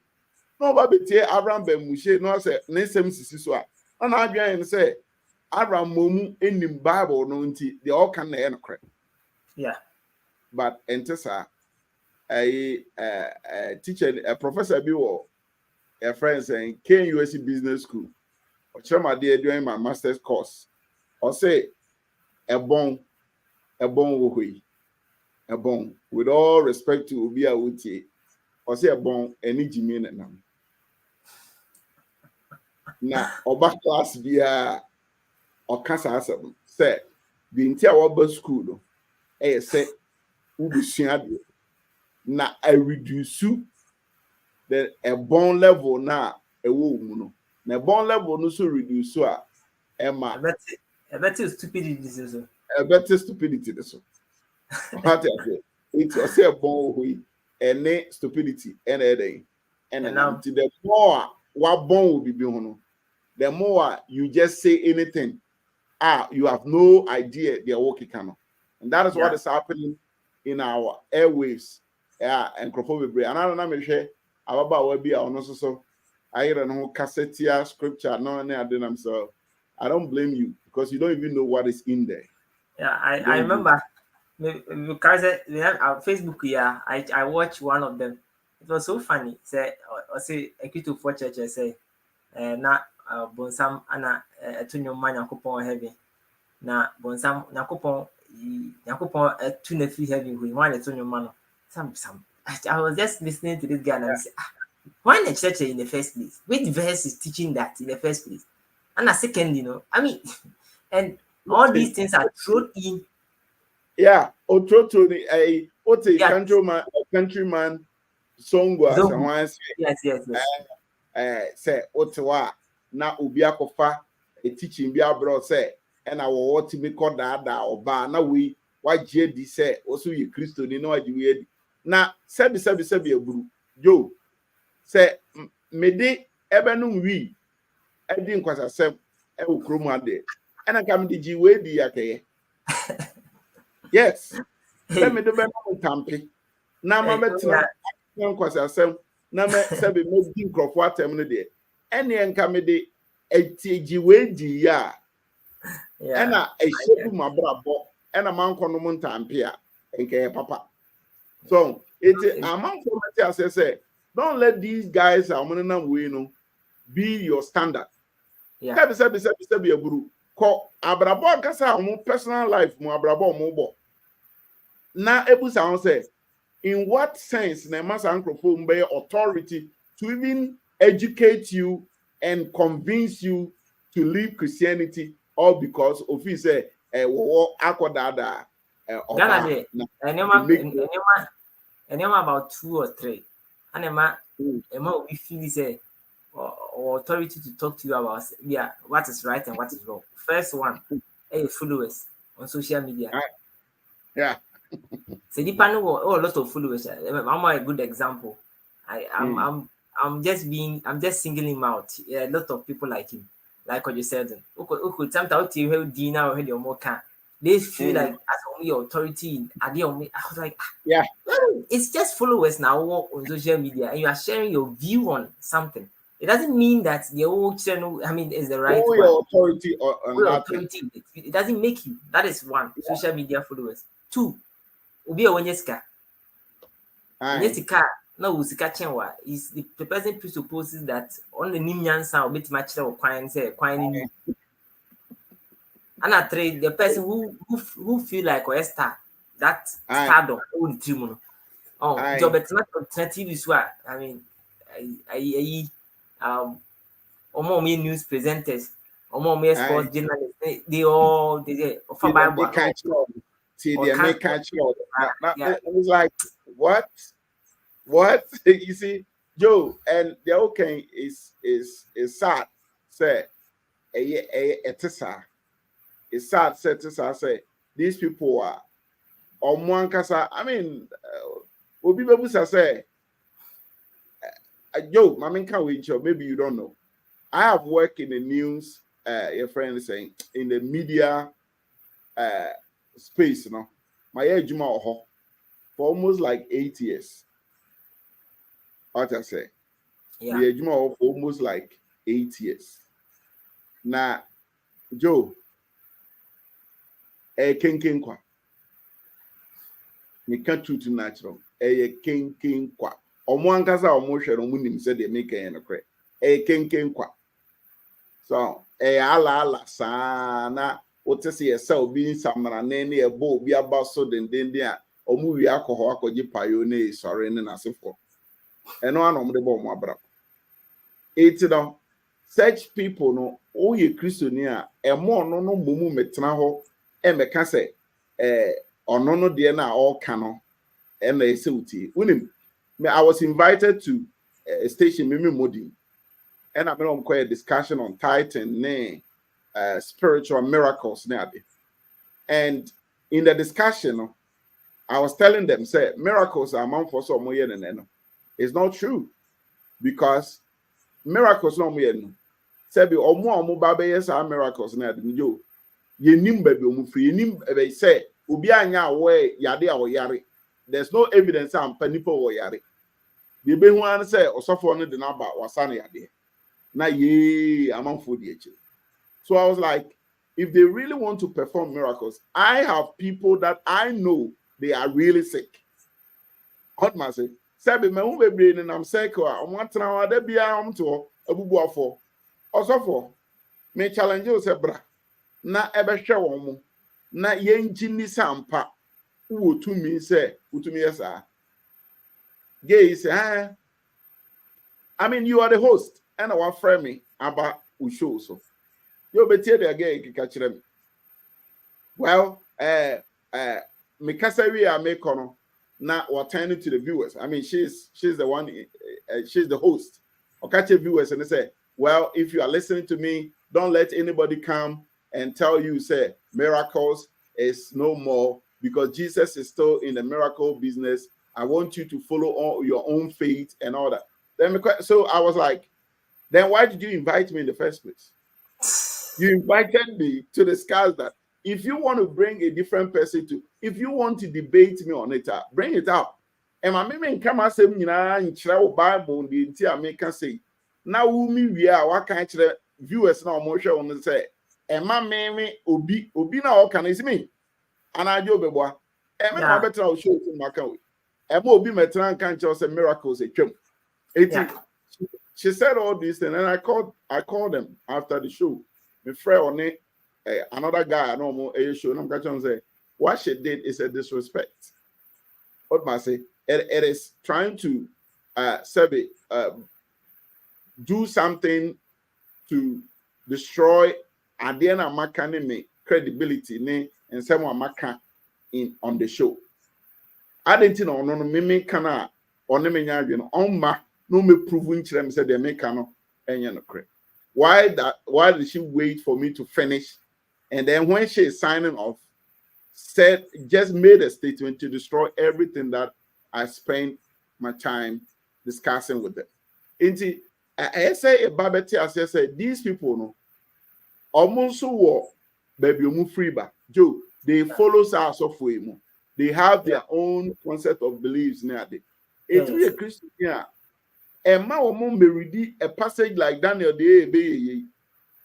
nobody tell Abraham Ben Mushe, no, say, Nesem Sisua. And I began say, Abraham Momu in the Bible, no, they all can end correct. Yeah. But enter a teacher, a professor, a friend saying, KUSC Business School, or Chama dear doing my master's course, or say, a bone, with all respect to Ubia Uti, or say a bone, any Jimmy and now, Oba class via or Casa said, the entire school, say, Ubishiad. Now, I reduce you then a bone level now, a woman. Now, bone level no so reduce you. Emma, a better stupidity. A better stupidity. What I say? It was a bone and stupidity and a day. And now, the more what bone will be doing. The more you just say anything, you have no idea they're working on. And that is what is happening in our airwaves. And Crophobibre. And I don't know, share about what be our so I don't know cassette scripture, no, I didn't. So I don't blame you because you don't even know what is in there. Yeah, I remember because our Facebook, I watched one of them. It was so funny. Say, a kid to 4 churches say, not Bonsam ana etunyo man yakopon heavy na Bonsam yakopon tuna free heavy who one etunyo man some I was just listening to this guy and I said, why the church in the first place? Which verse is teaching that in the first place? And a second, I mean, and all these things are thrown in. Yeah, or throw to the countryman song was yes. Say Ottawa. Na obi akofa a teaching be abroad say and I will want to be called that or bar na we why JD say also you Christo ni no ajiwe na sebi aburu yo say mede ebe no wi edi nkwasa sem e ukrom ade and I come the jiwe di yakeye yes Let me do better with Tampi. Now, my better because I said, now, me say be making crop water no dey. Any enka me dey etiji weji ya. Ena ehyebu mabrabo. Ena manko no Tampi a enka papa. So it's a man for me say, don't let these guys be your standard. Yeah. Be a guru. Ko abrabo kasa mo personal life mo abrabo mo bo. Na ebu sound say, in what sense na masa ankrofo be authority to even educate you and convince you to leave Christianity all because of he say wo akodada Ghana about 2 or 3. And Emma we feel say or authority to talk to you about what is right and what is wrong. First one, followers on social media. Yeah. So depending on a lot of followers. I'm a good example. I'm just singling him out. A lot of people like him, like what you said. Sometimes you dinner or your more can. They feel like as only authority. I was like, yeah, it's just followers now on social media, and you are sharing your view on something. It doesn't mean that the old channel, is the right one. Your authority on authority. It doesn't make you. That is one. Yeah. Social media followers. 2, Ubi Owenyeska. Owenyeska. No, Usika Chenwa is the person presupposes that on the Nimian sound, bit match or quine say, quine. And I trade the person who feel like or star that stardom own tribunal. Oh, job it's not alternative is what more news presenters, more sports journalists, they offer Bible. They catch you. It was like what? You see, Joe, and the okay is sad. Say it's sad. Say these people are on one kasa. Obi Babusa say, Joe, Mami can wait. Maybe you don't know. I have worked in the news. Your friend is saying in the media space. My age for almost like 8 years. What I say? Yeah. The age for almost like 8 years. Now, Joe, ken kwa. Me can't to natural. Ken kwa. Omo ankasa omo hwere omo nim se de make en kre. Ken kwa. So, ala sa na wote se yesa obi nsamara na ne ebo obi aba so denden a omo wi akọhọ akọji payo na sọrọ ne nasefo. Eno anom de bo omo abra. No such people no oye Kristo ni a emo no momu metena ho e meka se ono no de na all kano e na ese uti. Unim I was invited to a station Mimi Modi, and I'm going to a discussion on Titan, spiritual miracles. And in the discussion, I was telling them, say, miracles are among for some way. It's not true because miracles no more. Say, be omo babe yes are miracles. Yo, ye nim baby omo free. Ye nim baby say, ubi anya we yade awo yare. There's no evidence I'm penipo or yare. The be one say or suffer no the number wasani yade. Na ye among food ye. So I was like, if they really want to perform miracles, I have people that I know they are really sick. Hot man say, Sabi me who be brain and I'm sick or I want to know there be to abubu afọ. Also me challenge you say bra. Na ebe hwe wo mu. Na ye ngini sampa. Who to me say, who to me yes, Gay say, you are the host, and I want friend me about who show so. You be tell the gay catch them. Well, Mikasa we are make kono na attending to the viewers. She's the one, she's the host. Or catch the viewers and they say, well, if you are listening to me, don't let anybody come and tell you say miracles is no more. Because Jesus is still in the miracle business. I want you to follow all your own faith and all that. So I was like, then why did you invite me in the first place? You invited me to discuss that. if you want to bring a different person to, if you want to debate me on it, bring it up. And my men come and say, in Bible, the entire maker say, now we are what kind of viewers now more sure on the say, and my man obi now can is me. And I do beboa. And my better I'll show you my account. And more be metran can't just say miracles a chum. She said all this things, and I called them after the show. My friend on it, another guy I know more a show, and I'm catching say what she did is a disrespect. What must I say? It is trying to do something to destroy Adiana Makani credibility and someone Maka on the show. I didn't know no me kana on the menu on ma no me proving to them said they make no and why did she wait for me to finish? And then when she is signing off, just made a statement to destroy everything that I spent my time discussing with them. I say a babeti as I said, these people no almost so baby free back. Joe, they follow us of way. They have their own concept of beliefs now. It's really a Christian. Yeah. And my mom read a passage like Daniel de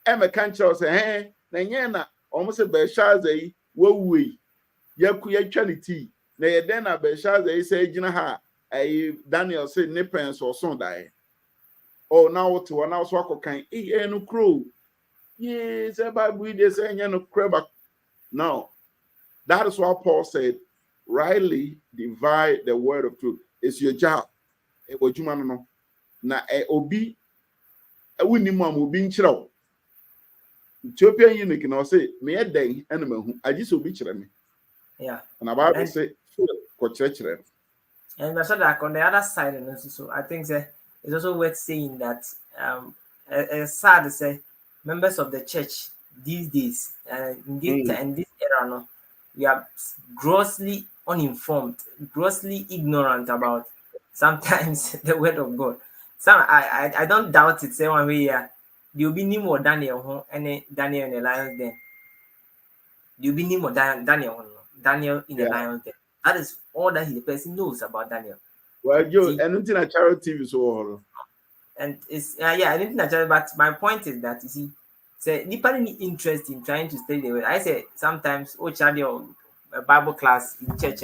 Emma can't say, hey, Nanyana almost a Beshaze, we Yakuya Chanity. Nay, then a Beshaze say, Jinaha, a Daniel said, Nippens or Sunday. Oh, now to an house walk kind, no crow. Yes, about we just say, no crab. No, that is what Paul said. Rightly divide the word of truth. It's your job. It was human no. Na obi we ni mo obi nkyerɛ. Ethiopian eunuch na say me eden ena mahu. Agisi obi kyerɛ me. Yeah. And about to say ko kyerɛ. And I said that on the other side, and so I think that it's also worth saying that it's sad to say members of the church these days in this era no, we are grossly uninformed, grossly ignorant about sometimes the word of God. Some I don't doubt it. Say one way, you'll be more Daniel and Daniel in the lion's den. You'll be more Daniel in the lion's den. That is all that the person knows about Daniel. Well, Joe, anything at charity is so. And it's anything at charity. But my point is that you see, say depending interest in trying to study the word. I say sometimes child a Bible class in church,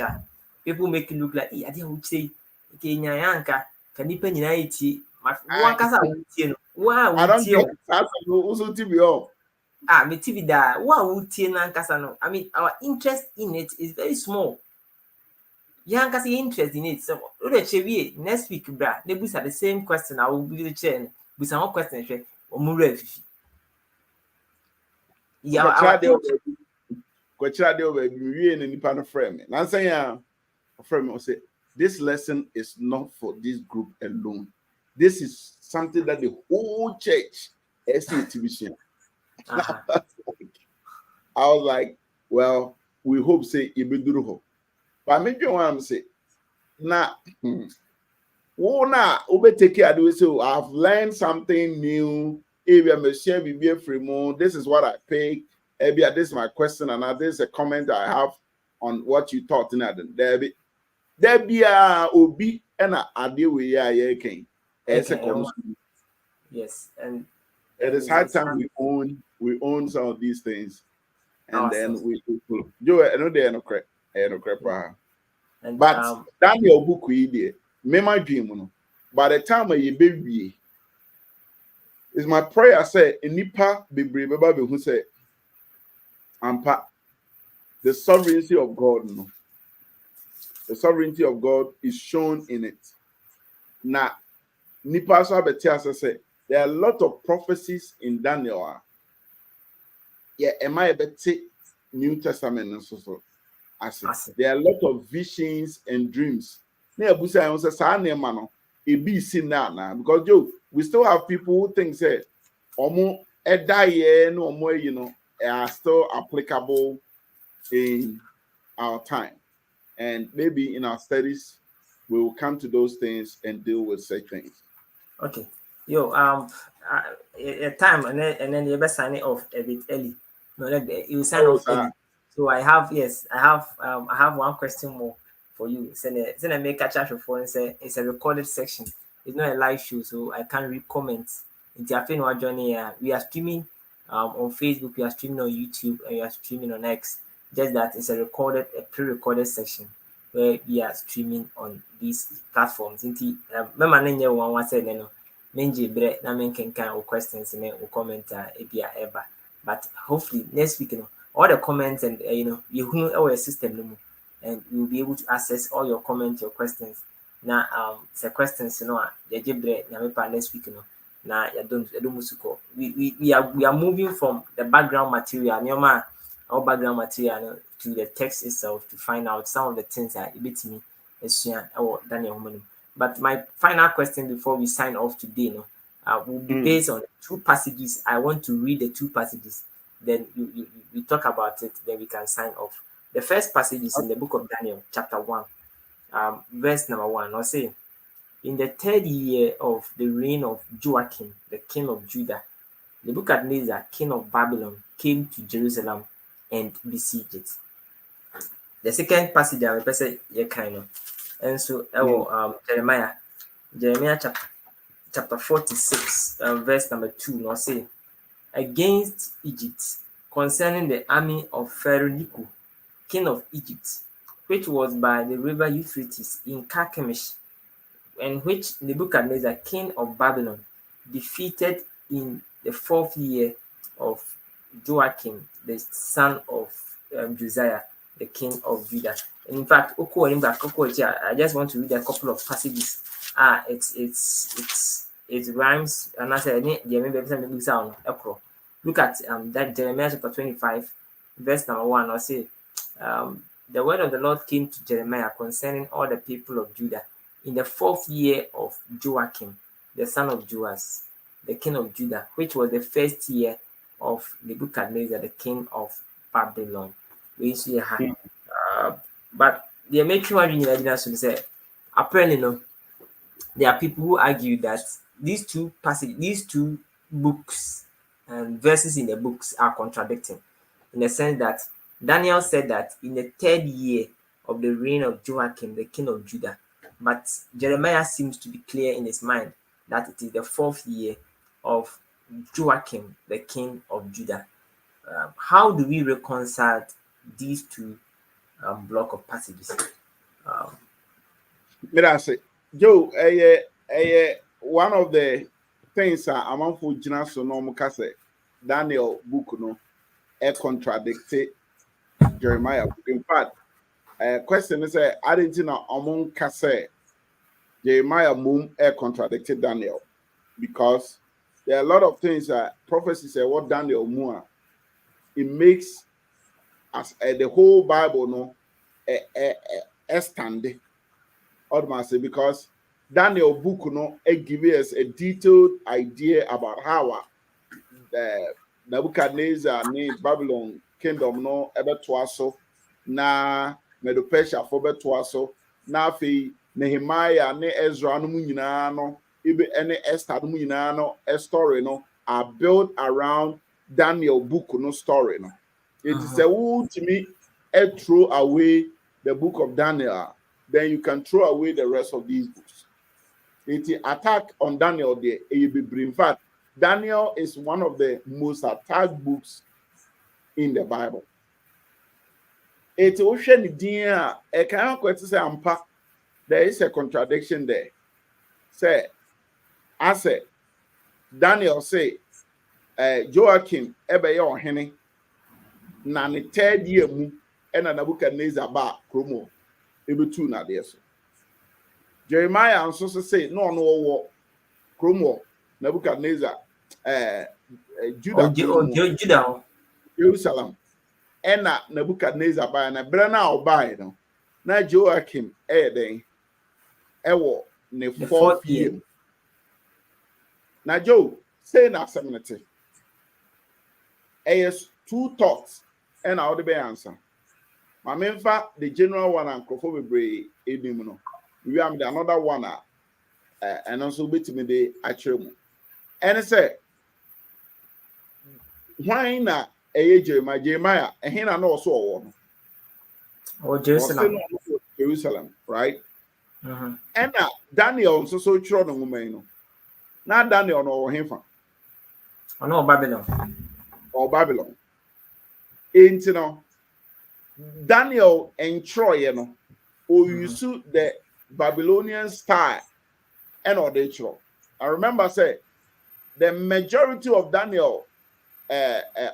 people make it look like I didn't say okay, nyanka can you penny it one casa wow I don't know. That's also TV. Me TV da wow no. I mean our interest in it is very small. Yanka see interest in it. So next week, bra, they boost the same question. I will be the chair with some question. Yeah, this lesson is not for this group alone. This is something that the whole church is to I was like, well, we hope say Ibiduruho. But maybe I'm say, now, take care. So I've learned something new. This is what I pay. This is my question, and this is a comment I have on what you taught in Debbie. Obi and yes, and it is high time we own some of these things, and then we do it. I know they are no crap. But Daniel book we did. Me my dream, by the time I baby is my prayer. Say nipa be brave baby who say, "Ampa, the sovereignty of God." No, the sovereignty of God is shown in it. Now, nipa so betia say there are a lot of prophecies in Daniel. Yeah, am I beti New Testament and so. There are a lot of visions and dreams. Because Joe, we still have people who think that are still applicable in our time. And maybe in our studies, we will come to those things and deal with such things. Okay. A time and then you better sign it off a bit early. No, you sign off early. So I have I have one question more for you. Send a make a chat for and say it's a recorded section. It's not a live show, so I can't read comments. It's a thing we're joining here. We are streaming on Facebook, we are streaming on YouTube, and we are streaming on X. Just that it's a pre-recorded section where we are streaming on these platforms. Remember, nanya one said no. Menji bre na men can questions and comment ever. But hopefully next week, all the comments and you know our system, and you'll be able to access all your comments, your questions. Now the questions you jibre na next week now you don't musuko. We are moving from the background material, our background material to the text itself to find out some of the things that a bit me or Daniel Human. But my final question before we sign off today, will be based on two passages. I want to read the two passages. Then we talk about it. Then we can sign off. The first passage is in the book of Daniel, chapter 1, verse number 1. I'll say, in the 3rd year of the reign of Joachim, the king of Judah, Nebuchadnezzar, king of Babylon, came to Jerusalem and besieged it. The second passage I will say, and so Jeremiah chapter 46, verse number 2. Now say, against Egypt, concerning the army of Pharaoh Necho, king of Egypt, which was by the river Euphrates in Carchemish, and which Nebuchadnezzar, king of Babylon, defeated in the 4th year of Joachim, the son of Josiah, the king of Judah. And in fact, I just want to read a couple of passages. It rhymes, and I said, look at that Jeremiah chapter 25, verse number 1. I'll say, the word of the Lord came to Jeremiah concerning all the people of Judah in the 4th year of Joachim, the son of Joas, the king of Judah, which was the 1st year of Nebuchadnezzar, the king of Babylon. But the American one say, apparently, there are people who argue that these two books and verses in the books are contradicting, in the sense that Daniel said that in the 3rd year of the reign of Joachim, the king of Judah, but Jeremiah seems to be clear in his mind that it is the 4th year of Joachim, the king of Judah. How do we reconcile these two block of passages? Joe, one of the things I'm on for Daniel book no contradicted Jeremiah. In fact, question is I didn't know among Kase Jeremiah moon contradicted Daniel, because there are a lot of things that prophecy say what Daniel moon it makes as the whole Bible no stand because Daniel book no give us a detailed idea about how the Nebuchadnezzar named Babylon kingdom no ebe toaso na Medo-Persia for be toaso na fi Nehemiah ne Ezra no nyina no ebe ene Esther no nyina no a story no are built around Daniel book no story no. It is a wood to me throw away the book of Daniel, then you can throw away the rest of these books. It attack on Daniel there. In fact, Daniel is one of the most attacked books in the Bible. It there is a contradiction there. Say, I said, Daniel say, Joachim ebe yo hene na ne 3rd year mu ena Nebuchadnezzar ba kromo ebetu na de so. Jeremiah also say no wo kromo Nebuchadnezzar Judah Judah Jerusalem ena Nebuchadnezzar ba na bere na obai no na Joachim den ewo ne 4th year. Na Joe say na seminity is 2 thoughts and how the be answer. My main fact, the general one and Crofobbre Edimino. We have the another one and also bit me the actual. And I say, why not Jeremiah and he na no so Or Jerusalem. Jerusalem, right? Mhm. And Daniel so chro no woman no. Na Daniel no hefa Oh no, Babylon. or Babylon. Ain't no Daniel and Troy no or you suit the Babylonian style and or they chro. I remember say the majority of Daniel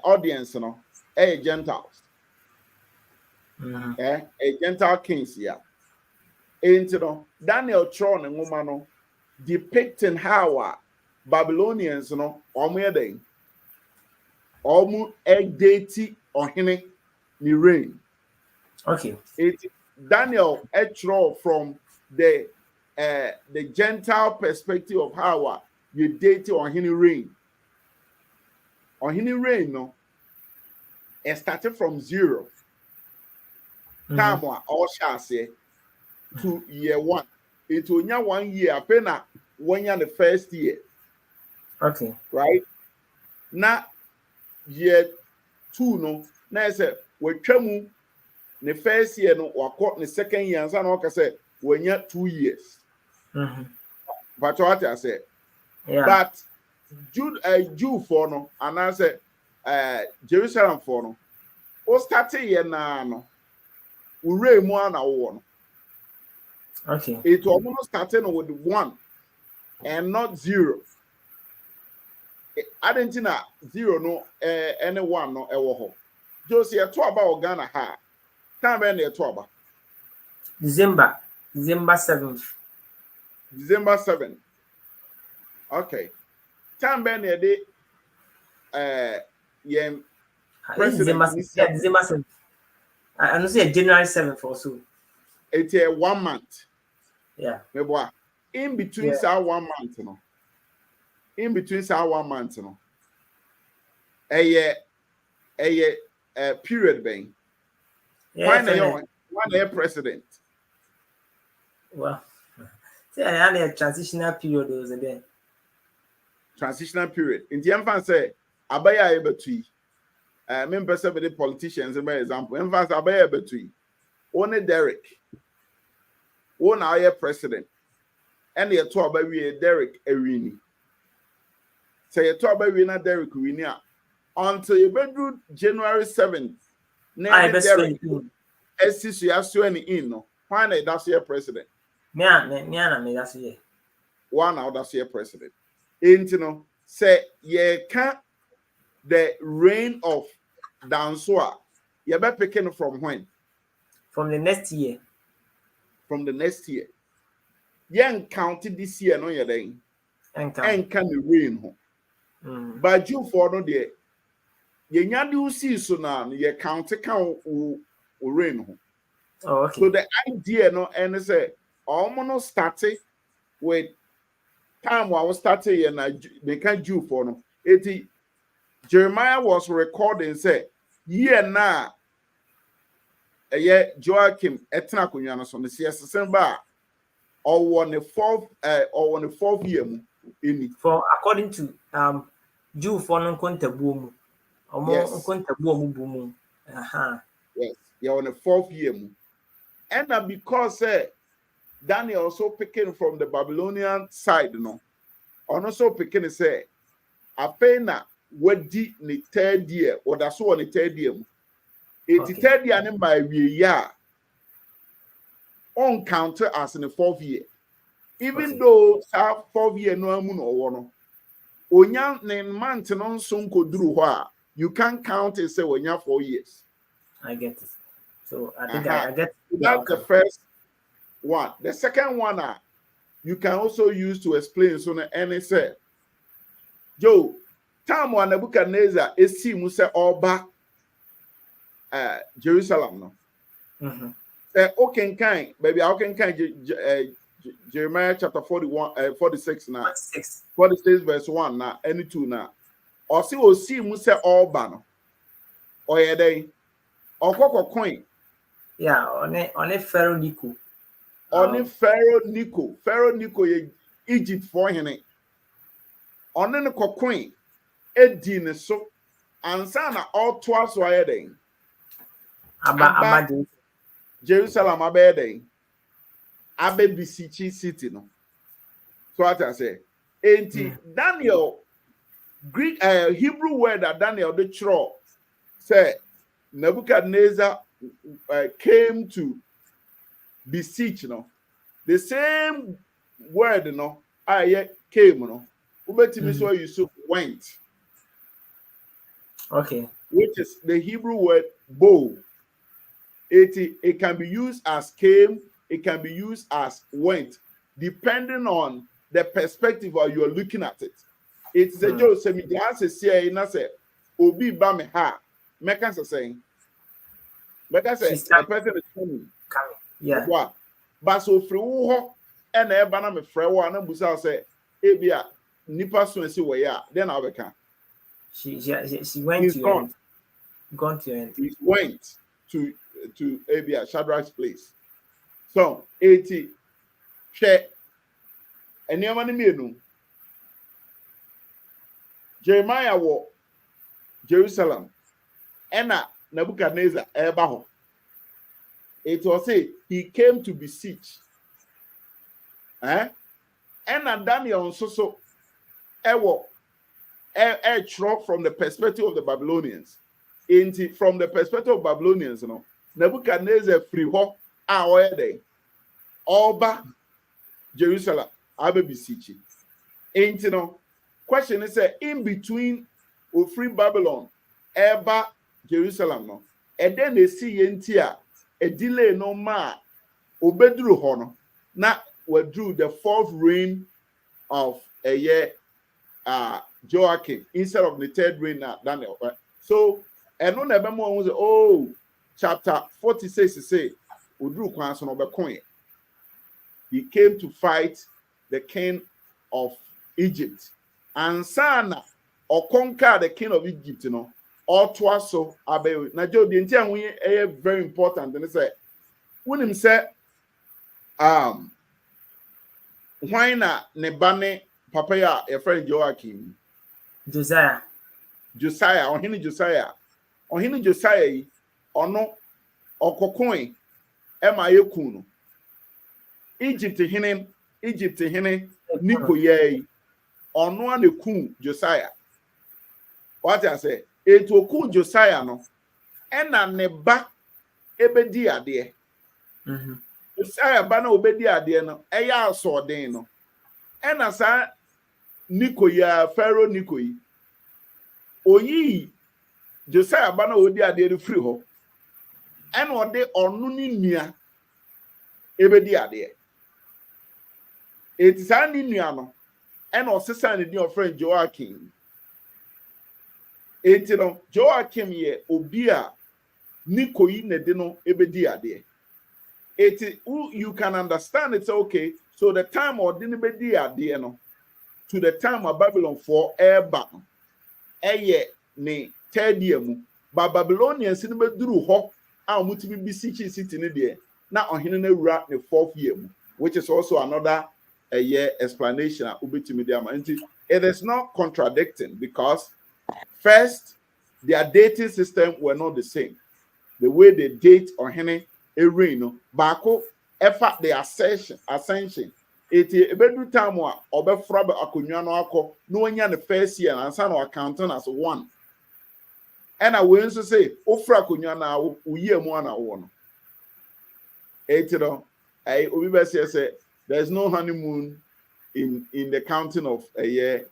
audience no Gentiles. A Gentile kings, yeah. And Daniel Tron and woman depicting how Babylonians omu deity or hine ni reign. Okay. Daniel Etro from the Gentile perspective of how you deity or hine reign. Or hine reign no, it started from 0. Time all shall say to year 1. It will not 1 year, pena 1 year the first year. Okay. Right? Now year 2 no, na say we twemu the first year no or the second year and so say when you 2 years. But what I say, yeah. But Jew for no, and I say Jerusalem for no. O start year na no. We more na one. Okay. It almost starting with 1 and not 0. I didn't know 0 no any 1 no ewo. Just here to about Ghana ha. Time when to about December 7th. December 7th. Okay. Time when they president December 7th. I don't say January 7th or so. It's 1 month. Yeah. In between 1 month, no. In between 1 month, no. A period being. Yeah. One president. Well, see, I had a transitional period was there. Transitional period. In the infant say, Abaya Ebetui. Member of the politicians, by example, infant Abaya Ebetui. Only Derek. One our president. And the two about we Derek Erini. Say you talk about winner Derek Winia until you bedroom January 7th. I best Derek SC you have in no. Why that's your president? Me that's here. One out that's your president. Ain't no say you can't the reign of Dansua. You better picking from when? From the next year. From the next year. You counted this year, no, you're then. And can the reign home. But you for no there, you nyadu see so now, you count rain home. Oh, okay. So the idea no, and say almost started with time I was starting and they can't do for no. Jeremiah was recording say, yeah na Joachim etna kunyana so the December or on the 4th year in for according to Jew for non contabumu. Yes, you're on the 4th year. And because Daniel also picking from the Babylonian side, no, and also picking say, Apena wedi the 3rd year, or that's one the 3rd year. 83rd year and by year on counter as in the 4th year. Even though 4th year no amun or one. Onya ne month non so koduru ho you can't count it say when you have 4 years. I get it. So I think I get that's the first one. The second one you can also use to explain so any say Joe time when Nebuchadnezzar esi mu say oba Jerusalem no. Okay kind baby I can kind Jeremiah chapter 46 now. 46 verse 1 now any 2 now. Or see mu say oba no. Or ye dey okoko coin. Yeah, on a Pharaoh Nico. Pharaoh Nico ye Egypt for him. On the coin, Edin so ansana all twice wire then. Aba Jerusalem abe then. Abe bisichi city no. So what I say, Daniel Greek Hebrew word that Daniel the chro say Nebuchadnezzar came to beseech, the same word, I came, Ubetimi so Yusuf went. Okay. Which is the Hebrew word bow. It can be used as came, it can be used as went, depending on the perspective or you're looking at it. It's a joke. Say me the answer say na say obi ba me ha. Meka say the person is coming. Yeah. What? But so free wo ho e na e ba na me frɛ wo na busa say e bia nipa so nsi wo ya then I be can. She went to end. Gone to end. He went to Abia Shadrach's place. So 80 share and near money me. Jeremiah wa Jerusalem. Ena Nebuchadnezzar ebaho. It was say he came to beseech. Ena Daniel so ewo from the perspective of the Babylonians. From the perspective of Babylonians, Nebuchadnezzar free ho awede Oba Jerusalem abe beseech. Question is in between free Babylon eba Jerusalem no and then they see yentia a delay no ma obedru ho no na withdrew the fourth reign of a year Joachim instead of the third reign Daniel. Right? So and no never more say chapter 46 say Udru Kwanson of he came to fight the king of Egypt and Sana or conquer the king of Egypt, all twice so abe na Joe the entire we very important and say when him say why na ne bane papa ya your friend Joachim Josiah Ohini Josiah yi ono okokon e ma yekun no Egypt hene Nikoye ono an ekun Josiah. What I say it okun Josiah no e na ne ba ebedi ade Josiah ba na obedi ade no e ya asodin no e na sa Nikoye Pharaoh Nikoyi oyi Josiah ba na odi ade re free ho e na ode onu ni nua ebedi ade it is an nua no e na osesa ne din of friend Joachim Joachim ye obi a Nikoyi ne de no ebedi ade you can understand it's okay so the time or din ebedi ade no to the time of Babylon for eba eye ne third year mu ba Babylonians ni beduru ho a omutimi bisichi city ne de na ohene na wura ne fourth year mu which is also another year explanation ubetimi de ama. It is not contradicting because first their dating system were not the same. The way they date ohene reign bako effort the ascension eti ebedu time a obefra be akonwa no akọ no anya the first year and answer no accounting as one. And I will also say, Ofra akonwa na uye mu ana wo no. Eti no, obi say there's no honeymoon in the counting of a year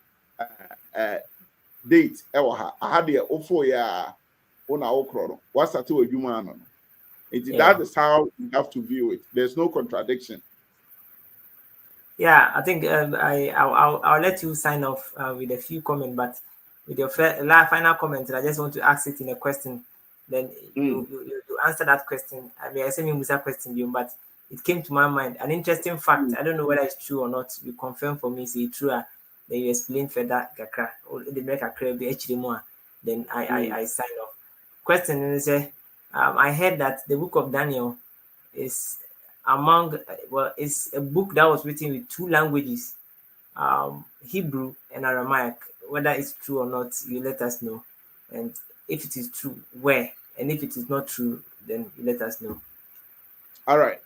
date ewa ha. Aha de ofo ya ona okro no. What's that to adwuma no. That is how you have to view it. There's no contradiction. Yeah, I think I'll let you sign off with a few comments, but with your final comment, I just want to ask it in a question. Then you answer that question. I mean, I say me Musa question, but it came to my mind. An interesting fact. I don't know whether it's true or not. You confirm for me, say true. Then you explain further. The make a crave actually more. Then I sign off. Question and say, I heard that the book of Daniel is it's a book that was written with two languages, Hebrew and Aramaic. Whether it's true or not, you let us know. and if it is true, where, and if it is not true, then you let us know. All right,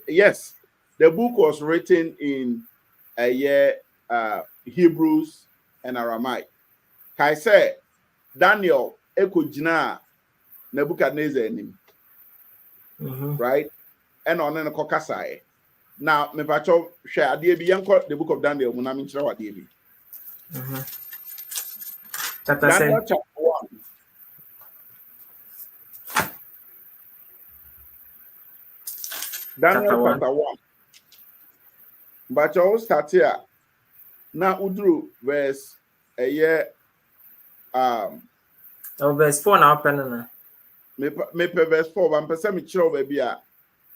yes, the book was written in a year Hebrews and Aramaic. Kai say Daniel ekojina Nebuchadnezzar nim. Right? And on the kokasai. Now, me pacho share ade bi yanko the book of Daniel mu na me kire wade bi. Daniel chapter 1. Daniel chapter 1. But you start here. Now udru verse a year verse 4 now penana. Me verse 4 but person me kire baby a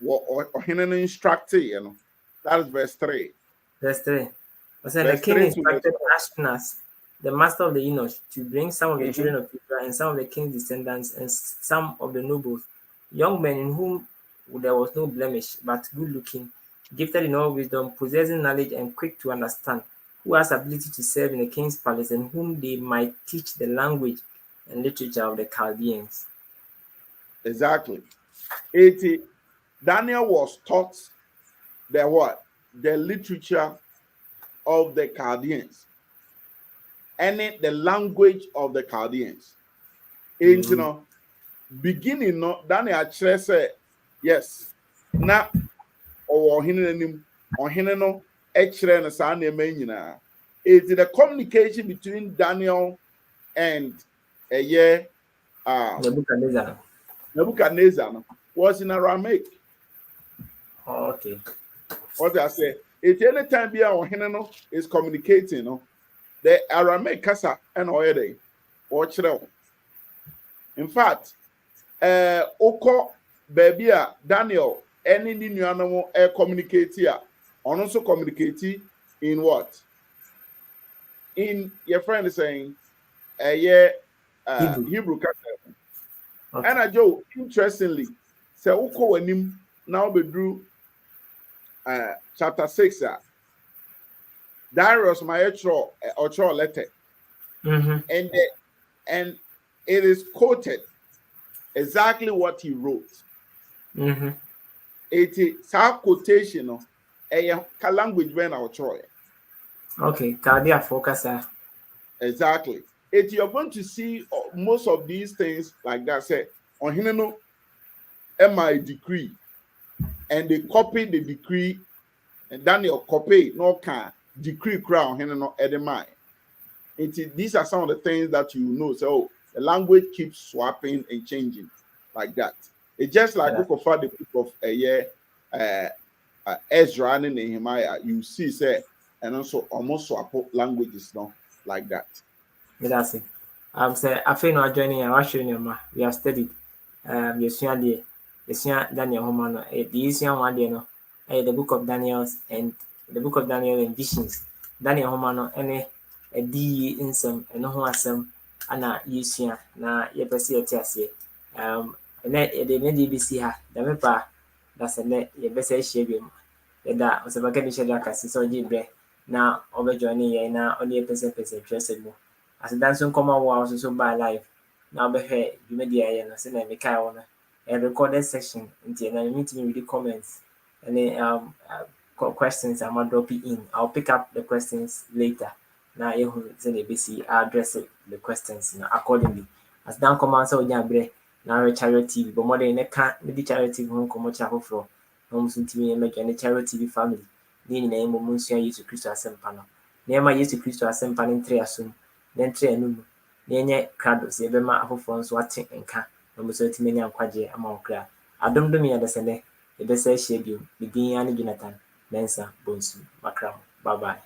or hene instructed, you know. That is verse 3. Verse 3. The king instructed Ashpenaz, the master of the eunuch, to bring some of the children of Israel and some of the king's descendants and some of the nobles, young men in whom there was no blemish, but good looking, gifted in all wisdom, possessing knowledge and quick to understand, who has ability to serve in the king's palace, and whom they might teach the language and literature of the Chaldeans. Exactly. Daniel was taught the what? The literature of the Chaldeans. And the language of the Chaldeans. And you know, beginning Daniel actually said, yes. Now or hine no actually na sa na eme nyina. It's the communication between Daniel and Nebuchadnezzar was in Aramaic. Oh, okay. What I say, it's any time be our hine is communicating, no, the Aramaic kasa and already or children. In fact, Oko baby Daniel any new animal communicate here, and also communicate in what? In your friend is saying Hebrew kasa. Okay. And Joe, interestingly, say Oko wanim now be drew chapter 6 Darius my otro letter. And it is quoted exactly what he wrote. It is a quotation of a language when I try. Okay, Cardia focus. Exactly. You're going to see most of these things like that. Say on Hineno, my decree, and they copy the decree, and Daniel copy no can decree crown Hineno at the mind. These are some of the things that you know. So the language keeps swapping and changing like that. It's just like look for the book of Ezra and Nehemiah. You see, say, and also almost swap languages, no, like that. That's it. Say I feel no joining. I was showing you, we have studied. The Daniel Homano. The one day, no, the book of Daniel and the book of Daniel and visions. Daniel Homano, any a D in some and no some. Ana Yusia na yepesi etiase ene de ne BBC ha da mepa da se ne yebese hie bi mu da o se baka bi hie da kasi so gibre na obejo ni ye na oni pese twese mu as dan so nkoma wo so ba live na obehwe media ye no se na me kai wo na a recorded section nti na me meet me with the comments and questions I'm dropping in. I'll pick up the questions later. Now you will address the questions accordingly. As down command so bre now charity but more than the charity home come for homes to me and charity family. Name Munsia used to Christo Assempano. Never used to Christo Assempan in 3 assume, then 3 num. Near Crados, Ebema of phones watching and can, no certain many quadrate among crack. I don't do me at the Sene, the best schedule, begin Jonathan, Mensa, Bonsu, Macram. Bye bye.